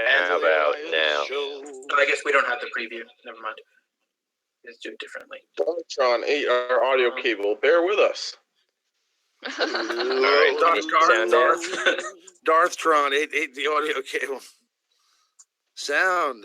fans How of the about ALLIDNCE now? show. No, I guess we don't have the preview. Never mind. Let's do it differently. Darktron ate our audio cable. Bear with us. Alright, Darktron ate the audio cable. Sound.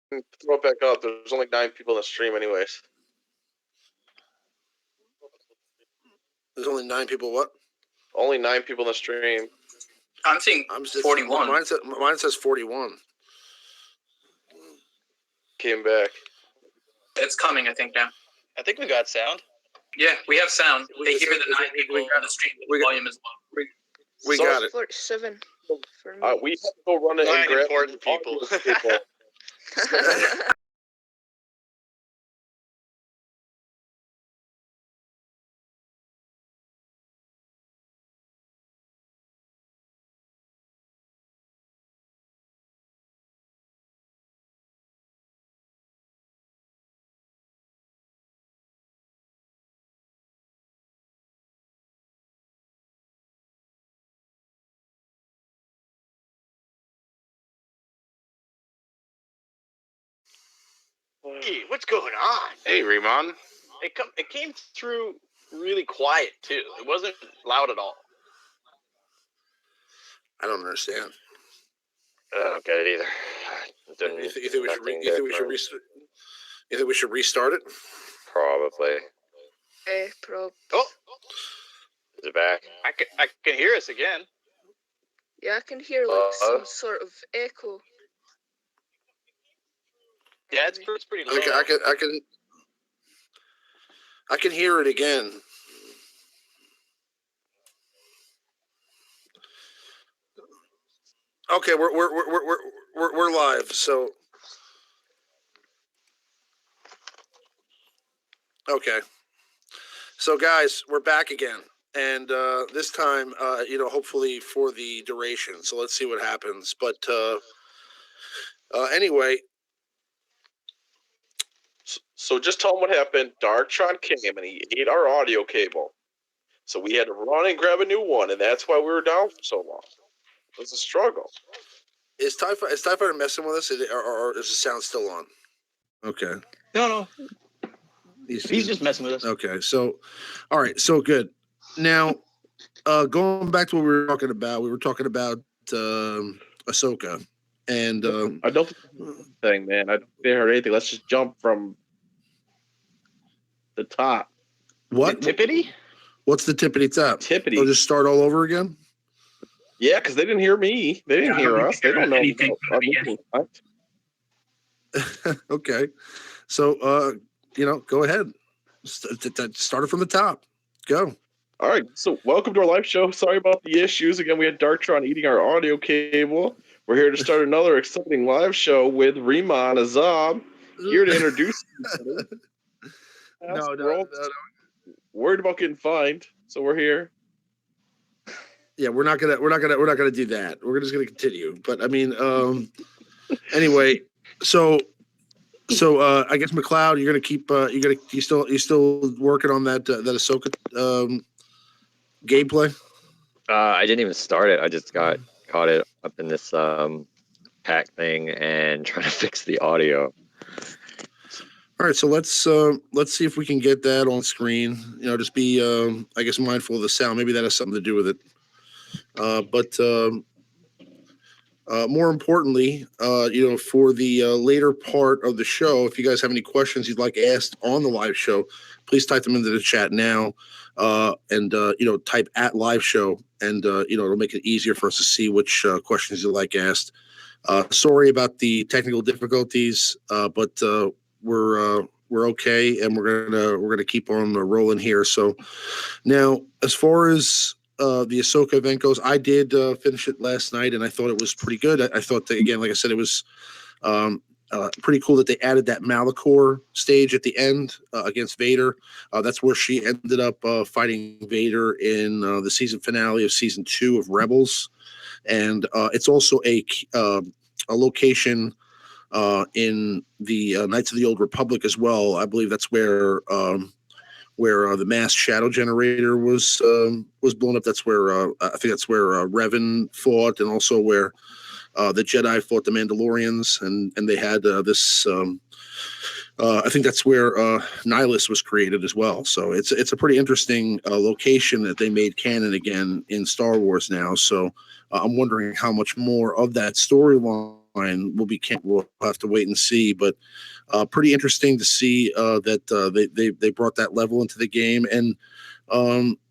Throw it back up. There's only 9 people in the stream, anyways. There's only 9 people. What? Only 9 people in the stream. I'm seeing 41. Mine says 41. Came back. It's coming, I think, now. I think we got sound. Yeah, we have sound. They hear the 9 people on the stream. The volume is low. We got it. 47 for me. We have to go run it 9 and grab important people. Hey, what's going on? Hey, Riemann. It came through really quiet too. It wasn't loud at all. I don't understand. I don't get it either. You think we should restart it? Probably. Prob. Oh, is it back? I can hear us again. Yeah, I can hear like some sort of echo. Yeah, it's pretty low. I can hear it again. Okay, we're live. So okay, so guys, we're back again, and this time, hopefully for the duration. So let's see what happens. But anyway. So just tell them what happened. Darktron came and he ate our audio cable. So we had to run and grab a new one, and that's why we were down for so long. It was a struggle. Is TIE Fighter messing with us, or is the sound still on? Okay. No. He's just messing with us. Okay, so, all right, so good. Now, going back to what we were talking about Ahsoka, and I don't think man. I don't think they heard anything. Let's just jump from the top. What? The tippity? What's the tippity top? Tippity. Oh, just start all over again? Yeah, because they didn't hear me. They didn't hear us. They don't know anything about our meeting. Okay, so go ahead. Start it from the top. Go. All right, so welcome to our live show. Sorry about the issues. Again, we had Darktron eating our audio cable. We're here to start another exciting live show with Riemann Azab, here to introduce you. No. Worried about getting fined, so we're here. Yeah, we're not gonna do that. We're just gonna continue. But I mean, anyway, so I guess McLeod, you're gonna keep you still working on that Ahsoka gameplay. I didn't even start it. I just got caught it up in this hack thing and trying to fix the audio. All right, so let's see if we can get that on screen. Just be I guess mindful of the sound. Maybe that has something to do with it. But more importantly, for the later part of the show, if you guys have any questions you'd like asked on the live show, please type them into the chat now, and type at live show, and it'll make it easier for us to see which questions you'd like asked. Sorry about the technical difficulties, but we're okay, and we're gonna keep on rolling here. So now, as far as the Ahsoka event goes, I did finish it last night, and I thought it was pretty good. I thought that, again, like I said, it was pretty cool that they added that Malachor stage at the end against Vader. That's where she ended up fighting Vader in the season finale of season 2 of Rebels, and it's also a location in the Knights of the Old Republic as well. I believe that's where the mass shadow generator was blown up. That's where I think that's where Revan fought, and also where the Jedi fought the Mandalorians, and they had this. I think that's where Nihilus was created as well. So it's a pretty interesting location that they made canon again in Star Wars now. So I'm wondering how much more of that storyline we'll have to wait and see. But pretty interesting to see that they brought that level into the game. And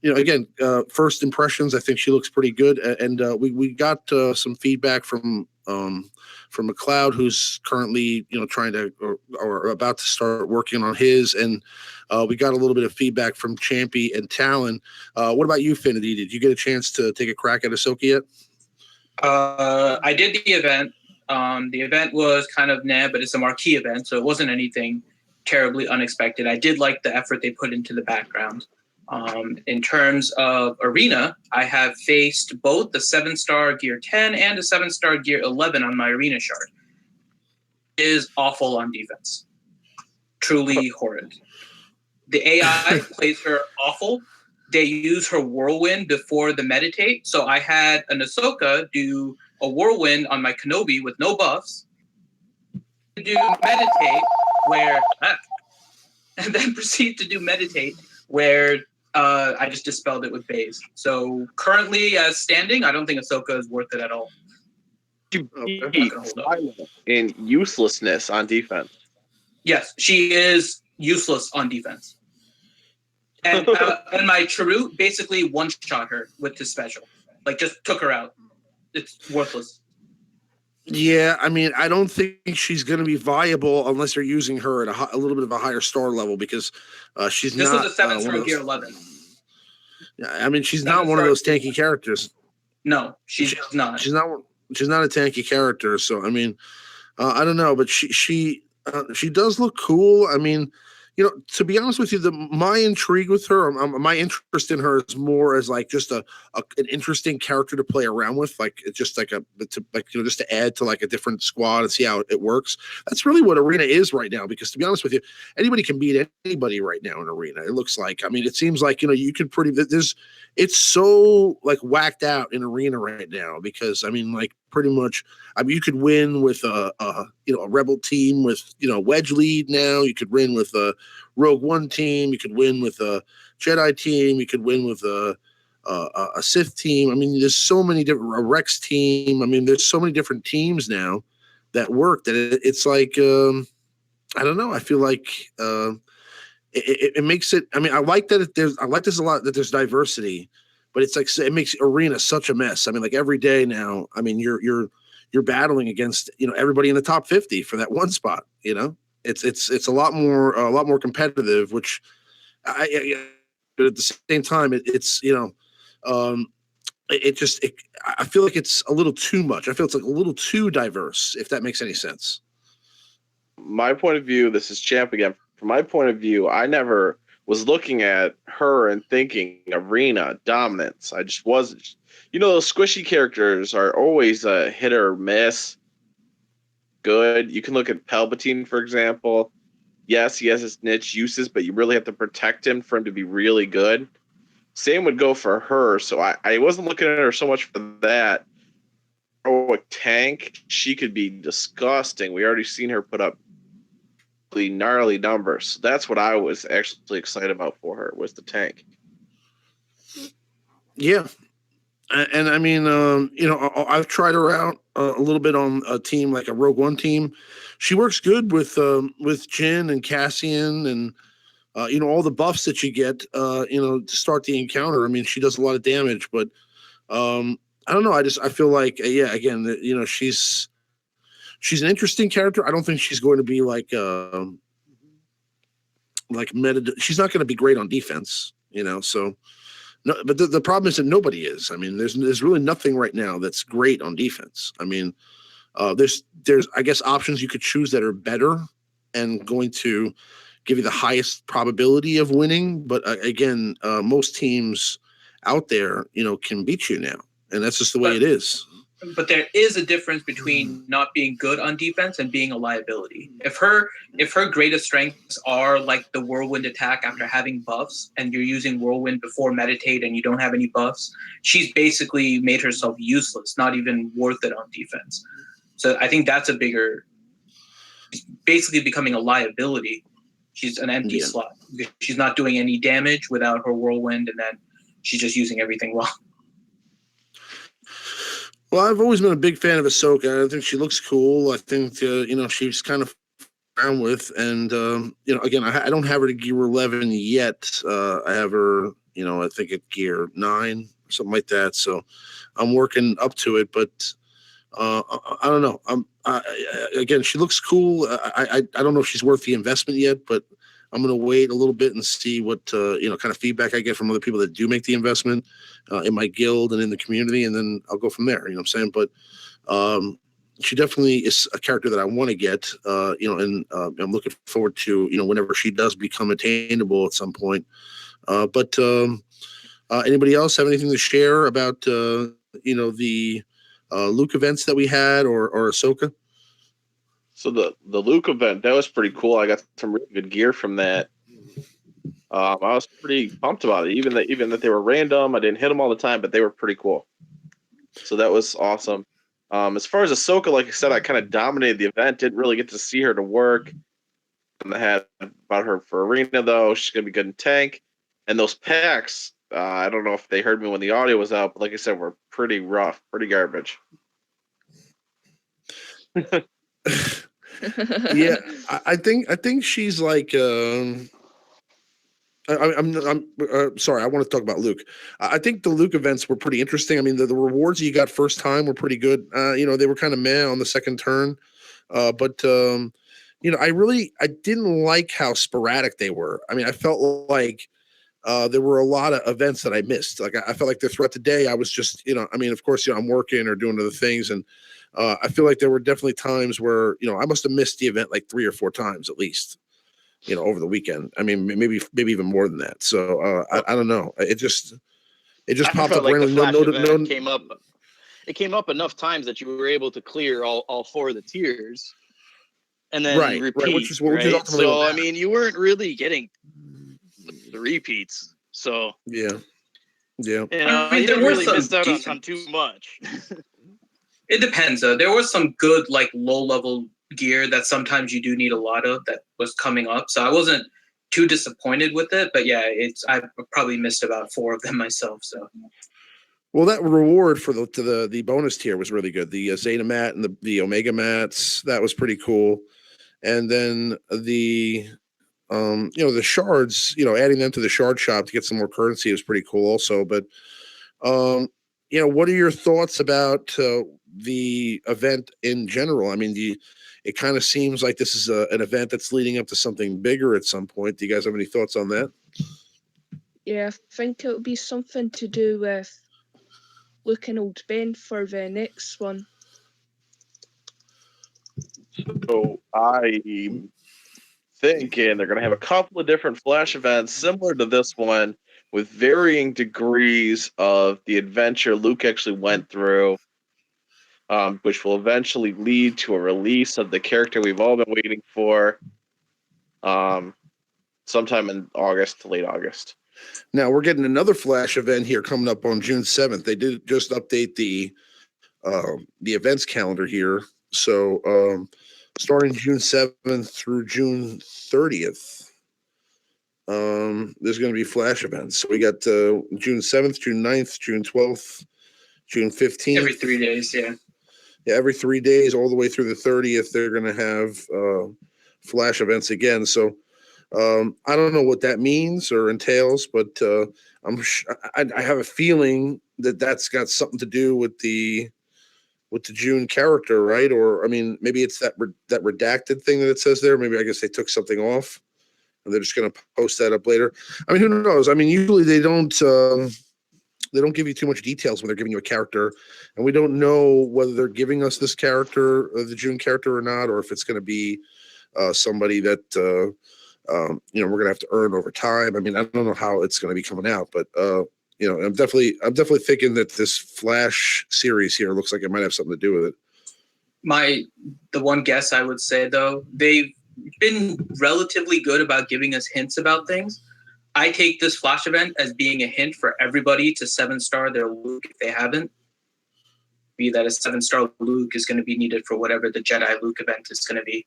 again, first impressions, I think she looks pretty good. And we got some feedback from McLeod, who's currently trying to or about to start working on his, and we got a little bit of feedback from Champy and Talon. What about you, Finity? Did you get a chance to take a crack at Ahsoka yet? I did the event. The event was kind of but it's a marquee event, so it wasn't anything terribly unexpected. I did like the effort they put into the background. In terms of arena, I have faced both the 7-star Gear 10 and a 7-star Gear 11 on my arena shard. It is awful on defense. Truly horrid. The AI plays her awful. They use her whirlwind before the meditate. So I had an Ahsoka do a whirlwind on my Kenobi with no buffs. Do meditate where and then proceed to do meditate, where I just dispelled it with Baze. So currently, as standing, I don't think Ahsoka is worth it at all. You Okay. beat Not gonna Philo in uselessness on defense. Yes, she is useless on defense. And my Chirrut basically one-shot her with his special. Like, just took her out. It's worthless. Yeah, I mean, I don't think she's going to be viable unless you're using her at a little bit of a higher star level because she's This not was a 7-star one of gear those. 11. Yeah, I mean, she's Seven not one of star- those tanky characters. No, she's not. She's not. She's not a tanky character. So I mean, I don't know, but she does look cool. I mean, to be honest with you, my intrigue with her, my interest in her is more as like just an interesting character to play around with, like it's just like just to add to like a different squad and see how it works. That's really what Arena is right now. Because to be honest with you, anybody can beat anybody right now in Arena. It looks like. I mean, it seems like you could it's so like whacked out in Arena right now because I mean, like pretty much. I mean, you could win with a Rebel team with Wedge lead now. You could win with a Rogue One team. You could win with a Jedi team. You could win with a Sith team. I mean, there's so many different a Rex team. I mean, there's so many different teams now that work that it's like I don't know. I feel like it makes it. I mean, I like that. I like this a lot that there's diversity, but it's like it makes Arena such a mess. I mean, like every day now. I mean, you're battling against everybody in the top 50 for that one spot. It's a lot more competitive, which but at the same time I feel like it's a little too much. I feel it's like a little too diverse, if that makes any sense. My point of view, this is Champ again. From my point of view, I never was looking at her and thinking Arena dominance. I just wasn't. Those squishy characters are always a hit or miss. Good. You can look at Palpatine, for example. Yes, he has his niche uses, but you really have to protect him for him to be really good. Same would go for her. So I wasn't looking at her so much for that. A tank, she could be disgusting. We already seen her put up gnarly numbers. So that's what I was actually excited about for her, was the tank. Yeah. And I mean, I've tried her out a little bit on a team like a Rogue One team. She works good with Jyn and Cassian and all the buffs that you get to start the encounter. I mean, she does a lot of damage, but I don't know. I feel like again, she's an interesting character. I don't think she's going to be like meta. She's not going to be great on defense, so. No, but the problem is that nobody is. I mean, there's really nothing right now that's great on defense. I mean, there's I guess options you could choose that are better and going to give you the highest probability of winning. But again, most teams out there, can beat you now, and that's just the way it is. But there is a difference between not being good on defense and being a liability. If her greatest strengths are like the whirlwind attack after having buffs, and you're using whirlwind before meditate and you don't have any buffs, she's basically made herself useless, not even worth it on defense. So I think that's basically becoming a liability. She's an empty slot. She's not doing any damage without her whirlwind, and then she's just using everything wrong. Well, I've always been a big fan of Ahsoka. I think she looks cool. I think she's kind of around with, and again, I don't have her to gear 11 yet. I have her, I think at gear 9, something like that. So I'm working up to it, but I don't know. Again, she looks cool. I don't know if she's worth the investment yet, but I'm going to wait a little bit and see what kind of feedback I get from other people that do make the investment in my guild and in the community, and then I'll go from there. You know what I'm saying? But she definitely is a character that I want to get. And I'm looking forward to whenever she does become attainable at some point. But anybody else have anything to share about the Luke events that we had or Ahsoka? So the Luke event, that was pretty cool. I got some really good gear from that. I was pretty pumped about it. Even that they were random, I didn't hit them all the time, but they were pretty cool. So that was awesome. As far as Ahsoka, like I said, I kind of dominated the event. Didn't really get to see her to work. in the head about her for arena though. She's gonna be good in tank, and those packs. I don't know if they heard me when the audio was out, but like I said, were pretty rough, pretty garbage. Yeah, I think she's like. I'm sorry. I want to talk about Luke. I think the Luke events were pretty interesting. I mean, the rewards you got first time were pretty good. They were kind of meh on the second turn, but I didn't like how sporadic they were. I mean, I felt like there were a lot of events that I missed. Like I felt like throughout the day, I was just, I mean, of course, I'm working or doing other things, and I feel like there were definitely times where, I must have missed the event like 3 or 4 times at least, over the weekend. I mean, maybe even more than that. So I don't know. It just I popped felt up like the randomly. flash event came up. It came up enough times that you were able to clear all 4 of the tiers, and then repeat. Right, which is ultimately so what I mean, you weren't really getting the repeats. So yeah. you I mean, there didn't were really some miss out decent- on too much. It depends though. There was some good like low level gear that sometimes you do need a lot of that was coming up. So I wasn't too disappointed with it, but yeah, I probably missed about 4 of them myself. So Well, that reward for the bonus tier was really good. The Zeta mat and the Omega mats, that was pretty cool. And then the the shards, adding them to the shard shop to get some more currency is pretty cool also. But what are your thoughts about the event in general? I mean, it kind of seems like this is an event that's leading up to something bigger at some point. Do you guys have any thoughts on that? Yeah, I think it'll be something to do with Luke and Old Ben for the next one. So I'm thinking they're going to have a couple of different flash events similar to this one, with varying degrees of the adventure Luke actually went through, which will eventually lead to a release of the character we've all been waiting for, sometime in August to late August. Now we're getting another flash event here coming up on June 7th. They did just update the events calendar here. So starting June 7th through June 30th, there's going to be flash events. So we got June 7th, June 9th, June 12th, June 15th. every 3 days, yeah. Yeah, every 3 days, all the way through the 30th, they're going to have flash events again. So I don't know what that means or entails, but I have a feeling that that's got something to do with the June character, right? Or I mean, maybe it's that redacted thing that it says there. Maybe I guess they took something off, and they're just going to post that up later. I mean, who knows? I mean, usually they don't give you too much details when they're giving you a character, and we don't know whether they're giving us this character, the June character, or not, or if it's going to be somebody that we're going to have to earn over time. I mean, I don't know how it's going to be coming out, but I'm definitely thinking that this Flash series here looks like it might have something to do with it. The one guess I would say though, they've been relatively good about giving us hints about things. I take this Flash event as being a hint for everybody to 7-star their Luke if they haven't. Be that a 7-star Luke is going to be needed for whatever the Jedi Luke event is going to be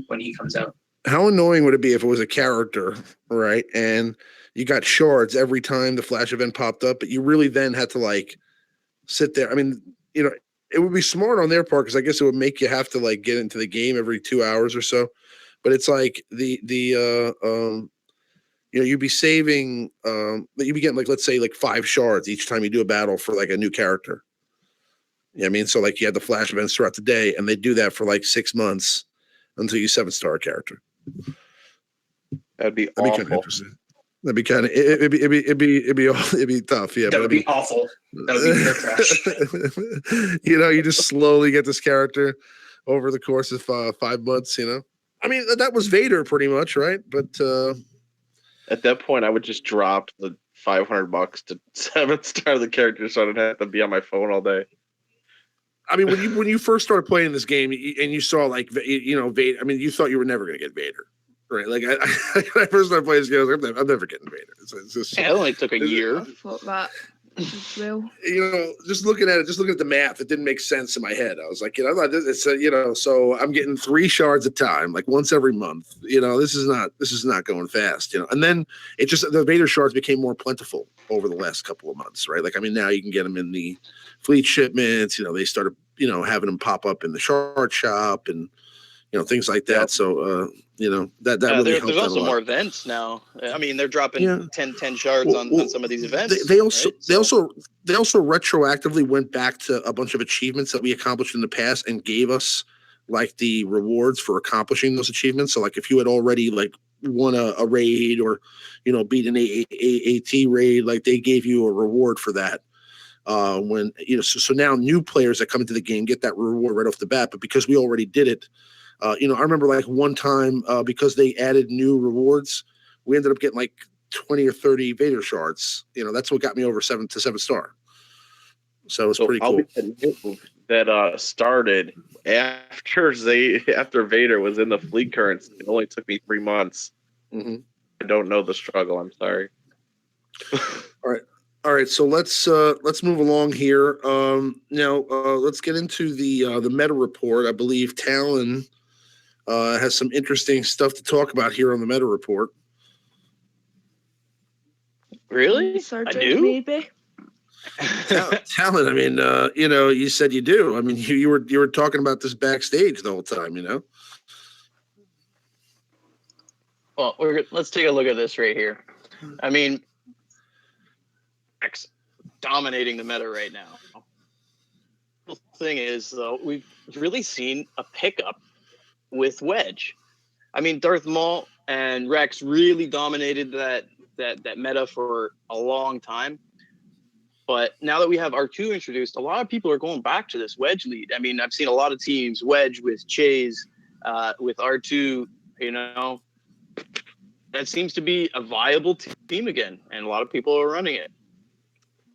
when he comes out. How annoying would it be if it was a character, right? And you got shards every time the Flash event popped up, but you really then had to like sit there. I mean, it would be smart on their part because I guess it would make you have to like get into the game every 2 hours or so. But it's like you'd be saving, you'd be getting like, let's say like 5 shards each time you do a battle for like a new character. You know what I mean? So like you had the Flash events throughout the day, and they do that for like 6 months until you 7-star a character. That'd be That'd be awful. kind of interesting. That'd be kind of it'd be tough. Yeah, That would be awful. That would be pure trash. You just slowly get this character over the course of 5 months. I mean that was Vader pretty much, right? But at that point, I would just drop the $500 to 7-star the character, so I don't have to be on my phone all day. I mean, when you first started playing this game and you saw like Vader, I mean, you thought you were never going to get Vader, right? Like when I first started playing this game, I was like, I'm never getting Vader. It's just, It only took a year. I thought that. as well. Just looking at the math, it didn't make sense in my head. I was like, it's so I'm getting 3 shards a time, like once every month. This is not going fast. And then the Vader shards became more plentiful over the last couple of months, right? Like, I mean, now you can get them in the fleet shipments. They started, having them pop up in the shard shop and things like that. Yep. So that really helped there's out also a lot. more events now. I mean, they're dropping 10 shards Well, on some of these events. They also right? they also retroactively went back to a bunch of achievements that we accomplished in the past and gave us like the rewards for accomplishing those achievements. So like if you had already like won a raid or beat an AAT raid, like they gave you a reward for that. When so now new players that come into the game get that reward right off the bat, but because we already did it. I remember like one time because they added new rewards, we ended up getting like 20 or 30 Vader shards. That's what got me over 7 star. So it was pretty cool. That started after Vader was in the fleet currents. It only took me 3 months. Mm-hmm. I don't know the struggle. I'm sorry. All right. So let's move along here. Now let's get into the meta report. I believe Talon has some interesting stuff to talk about here on the meta report. Really? Sergeant, I do? maybe. Talon, I mean, you said you do. I mean, you were talking about this backstage the whole time, Well, let's take a look at this right here. I mean, X dominating the meta right now. The thing is, though, we've really seen a pickup with Wedge. I mean, Darth Maul and Rex really dominated that meta for a long time. But now that we have R2 introduced, a lot of people are going back to this Wedge lead. I mean, I've seen a lot of teams Wedge with Chase, with R2, that seems to be a viable team again. And a lot of people are running it.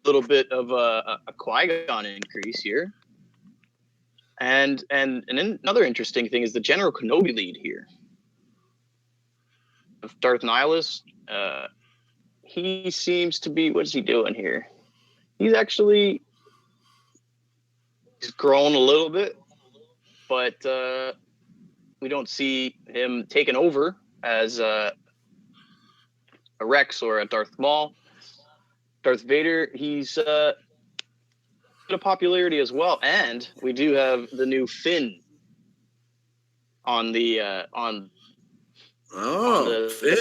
A little bit of a Qui-Gon increase here. And another interesting thing is the General Kenobi lead here. Darth Nihilus, he seems to be, what's he doing here? He's grown a little bit, but we don't see him taking over as a Rex or a Darth Maul. Darth Vader, he's a bit of popularity as well, and we do have the new Finn on the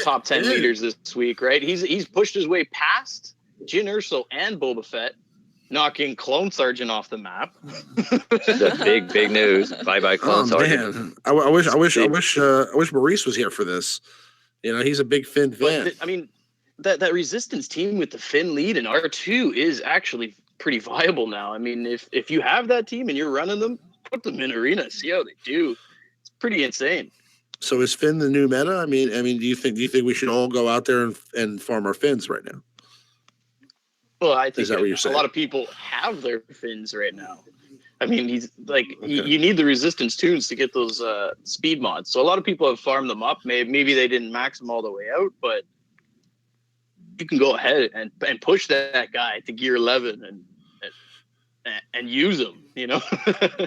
top 10 leaders this week, right? He's pushed his way past Jyn Erso and Boba Fett, knocking Clone Sergeant off the map. That's big news. Bye Clone Sergeant. Man. I wish Maurice was here for this. He's a big Finn fan. But I mean, that Resistance team with the Finn lead and R2 is actually pretty viable now. I mean, if you have that team and you're running them, put them in arena, see how they do. It's pretty insane. So is Finn the new meta? I mean, do you think we should all go out there and farm our Finns right now? Well, I think is that what you're saying? A lot of people have their Finns right now. I mean, he's like you need the Resistance tunes to get those speed mods. So a lot of people have farmed them up. Maybe they didn't max them all the way out, but you can go ahead and push that guy to gear 11 and use him.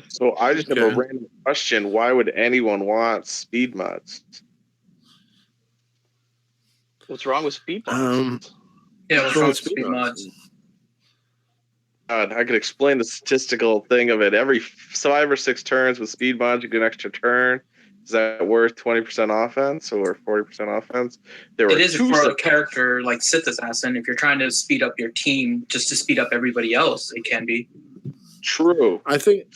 So I just have a random question: why would anyone want speed mods? What's wrong with speed mods? What's wrong with speed mods? I could explain the statistical thing of it. Every 5 or 6 turns with speed mods, you get an extra turn. Is that worth 20% offense or 40% offense? It is for a character like Sith Assassin. If you're trying to speed up your team just to speed up everybody else, it can be. True. I think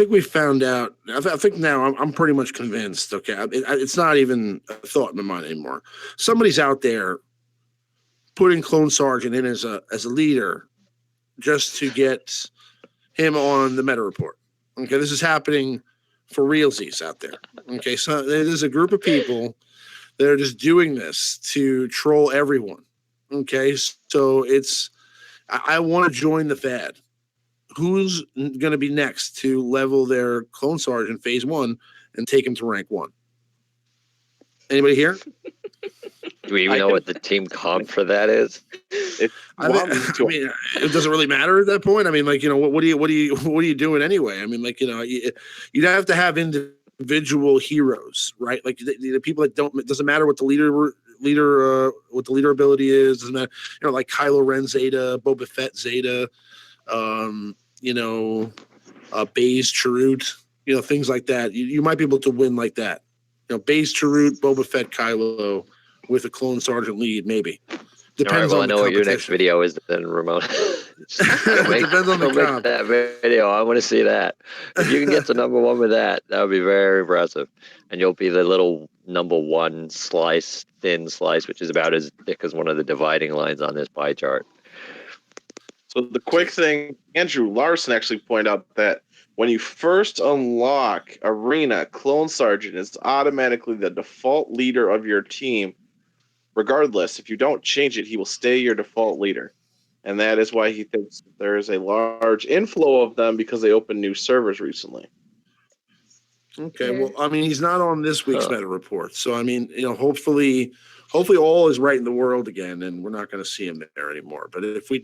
we found out. I think now I'm pretty much convinced. Okay, it's not even a thought in my mind anymore. Somebody's out there putting Clone Sergeant in as a leader just to get him on the meta report. Okay, this is happening for realsies out there. Okay, so there's a group of people that are just doing this to troll everyone. Okay, so I want to join the fad. Who's going to be next to level their Clone Sergeant phase 1 and take him to rank 1? Anybody here? Do we even know what the team comp for that is? I mean, it doesn't really matter at that point. I mean, like, what are you doing anyway? I mean, like, you'd have to have individual heroes, right? Like the people that don't. It doesn't matter what the what the leader ability is. Doesn't matter. Like Kylo Ren Zeta, Boba Fett Zeta, Baze Chirrut, things like that. You might be able to win like that. Baze Chirrut, Boba Fett, Kylo with a clone sergeant lead, maybe. Depends All right, well, on I know what your next competition. video is then, Ramon. Depends on the comp. That video. I want to see that. If you can get to number one with that, that would be very impressive. And you'll be the little number one thin slice, which is about as thick as one of the dividing lines on this pie chart. So the quick thing, Andrew Larson actually pointed out that when you first unlock Arena, Clone Sergeant is automatically the default leader of your team. Regardless, if you don't change it, he will stay your default leader. And that is why he thinks there is a large inflow of them because they opened new servers recently. Okay, Yeah. well, I mean, he's not on this week's meta report. So, I mean, hopefully all is right in the world again, and we're not going to see him there anymore. But if he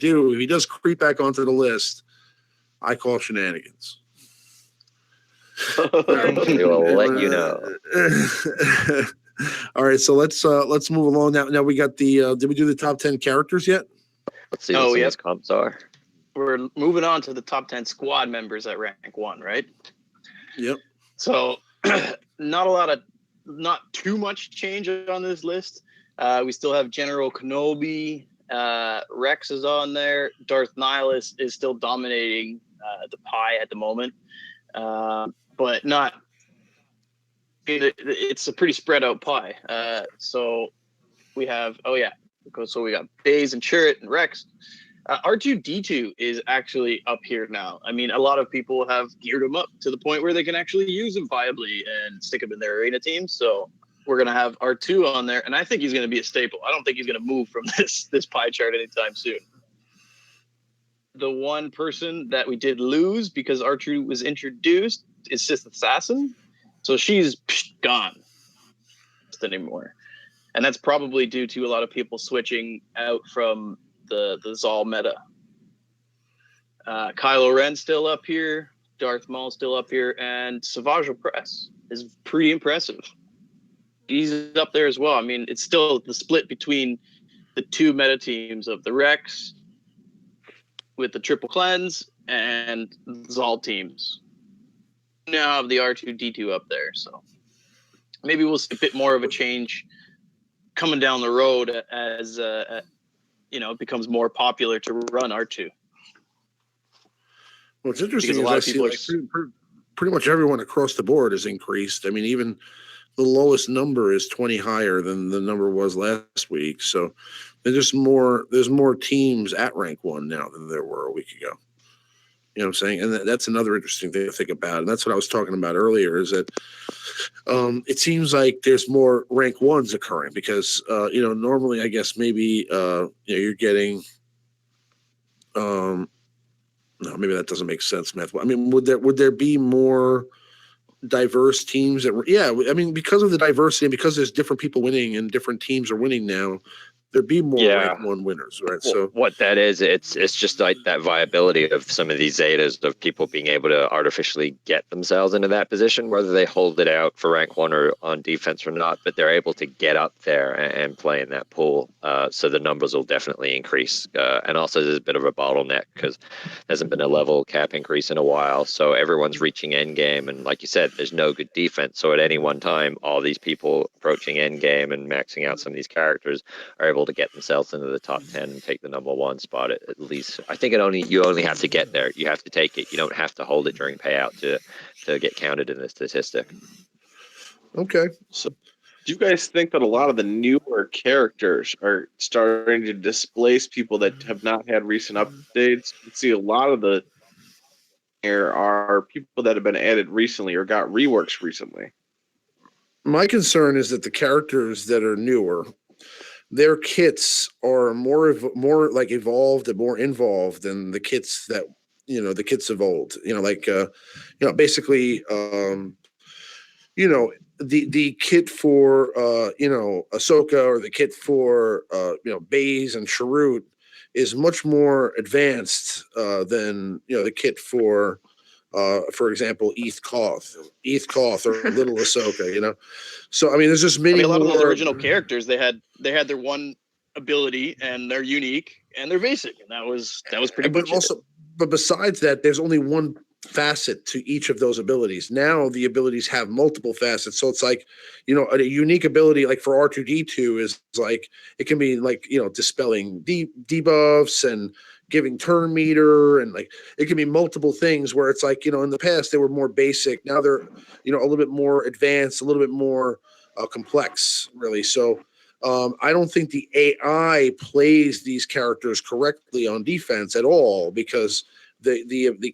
does creep back onto the list, I call shenanigans. We will let you know. All right, so let's move along now. Now we got the. Did we do the top 10 characters yet? Let's see what some of these comps are. We're moving on to the top 10 squad members at rank 1, right? Yep. So not too much change on this list. We still have General Kenobi. Rex is on there. Darth Nihilus is still dominating the pie at the moment, but not. It's a pretty spread out pie. So we have so we got Baze and Chirrut and Rex. R2-D2 is actually up here now. I mean, a lot of people have geared him up to the point where they can actually use him viably and stick him in their arena team. So we're going to have R2 on there, and I think he's going to be a staple. I don't think he's going to move from this pie chart anytime soon. The one person that we did lose because R2 was introduced is Sith Assassin. So she's gone anymore. And that's probably due to a lot of people switching out from the Zal meta. Kylo Ren still up here, Darth Maul still up here, and Savage Opress is pretty impressive. He's up there as well. I mean, it's still the split between the two meta teams of the Rex with the triple cleanse and Zal teams. Now have the R2-D2 up there, so maybe we'll see a bit more of a change coming down the road as it becomes more popular to run R2. What's interesting is I see pretty much everyone across the board has increased. I mean, even the lowest number is 20 higher than the number was last week. So there's more teams at rank 1 now than there were a week ago. You know what I'm saying? And that's another interesting thing to think about. And that's what I was talking about earlier is that it seems like there's more rank 1s occurring because, normally I guess maybe, you're getting, no, maybe that doesn't make sense, Matt. I mean, would there be more diverse teams I mean, because of the diversity and because there's different people winning and different teams are winning now, there'd be more rank 1 winners, right? Well, so what that is, it's just like that viability of some of these Zetas of people being able to artificially get themselves into that position, whether they hold it out for rank 1 or on defense or not, but they're able to get up there and play in that pool. So the numbers will definitely increase. And also there's a bit of a bottleneck because there hasn't been a level cap increase in a while. So everyone's reaching end game. And like you said, there's no good defense. So at any one time, all these people approaching end game and maxing out some of these characters are able to get themselves into the top 10 and take the number 1 spot at least. I think you only have to get there. You have to take it. You don't have to hold it during payout to get counted in the statistic. Okay. So do you guys think that a lot of the newer characters are starting to displace people that have not had recent updates? You see a lot of the here are people that have been added recently or got reworks recently. My concern is that the characters that are newer, their kits are more like evolved and more involved than the kits that the kits of old. Basically, the kit for Ahsoka, or the kit for Baze and Sharut is much more advanced than the kit for example, Eth Koth or Little Ahsoka. So I mean, there's just I many mean, a lot of those more. original characters, they had their one ability, and they're unique, and they're basic, and that was pretty But much also, but besides that, there's only one facet to each of those abilities. Now the abilities have multiple facets, so it's like a unique ability like for R2D2 is like it can be like dispelling debuffs and giving turn meter, and like it can be multiple things where it's like in the past they were more basic. Now they're a little bit more advanced, a little bit more complex, really. So I don't think the AI plays these characters correctly on defense at all, because the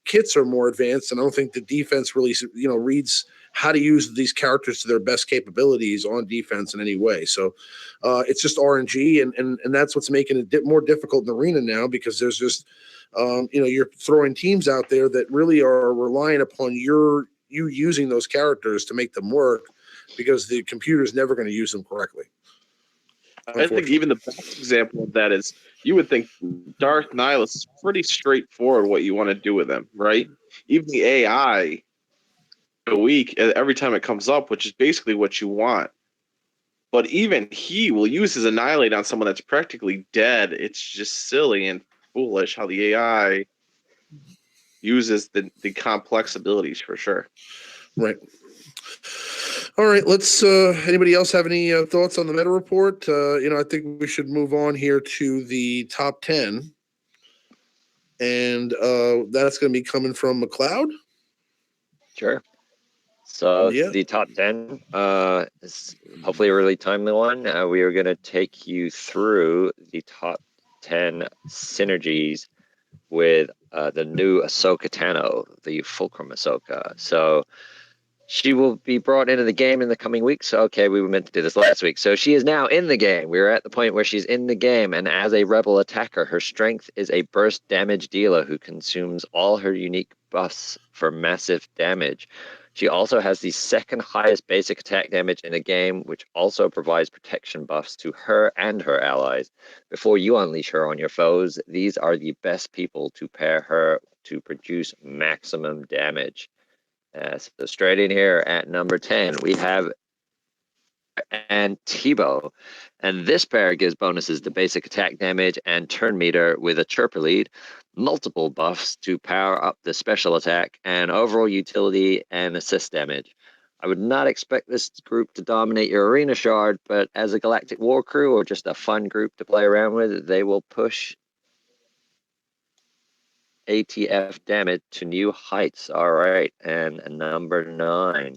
kits are more advanced, and I don't think the defense really reads how to use these characters to their best capabilities on defense in any way. So it's just RNG, and that's what's making it more difficult in the arena now, because there's just you're throwing teams out there that really are relying upon you using those characters to make them work, because the computer is never going to use them correctly. I think even the best example of that is you would think Darth Nihilus is pretty straightforward what you want to do with him, right? Even the AI a week every time it comes up, which is basically what you want. But even he will use his Annihilate on someone that's practically dead. It's just silly and foolish how the AI uses the complex abilities, for sure. Right. All right, let's anybody else have any thoughts on the meta report? I think we should move on here to the top 10. And that's going to be coming from McLeod. Sure. So Yeah. the top 10 is hopefully a really timely one. We are going to take you through the top 10 synergies with the new Ahsoka Tano, the Fulcrum Ahsoka. So she will be brought into the game in the coming weeks. Okay, we were meant to do this last week. So she is now in the game. We're at the point where she's in the game, and as a rebel attacker, her strength is a burst damage dealer who consumes all her unique buffs for massive damage. She also has the second highest basic attack damage in the game, which also provides protection buffs to her and her allies. Before you unleash her on your foes, these are the best people to pair her to produce maximum damage. So straight in here at number 10, we have and Tebow. And this pair gives bonuses to basic attack damage and turn meter with a chirper lead, multiple buffs to power up the special attack, and overall utility and assist damage. I would not expect this group to dominate your arena shard, but as a galactic war crew or just a fun group to play around with, they will push ATF damage to new heights. All right, and number 9.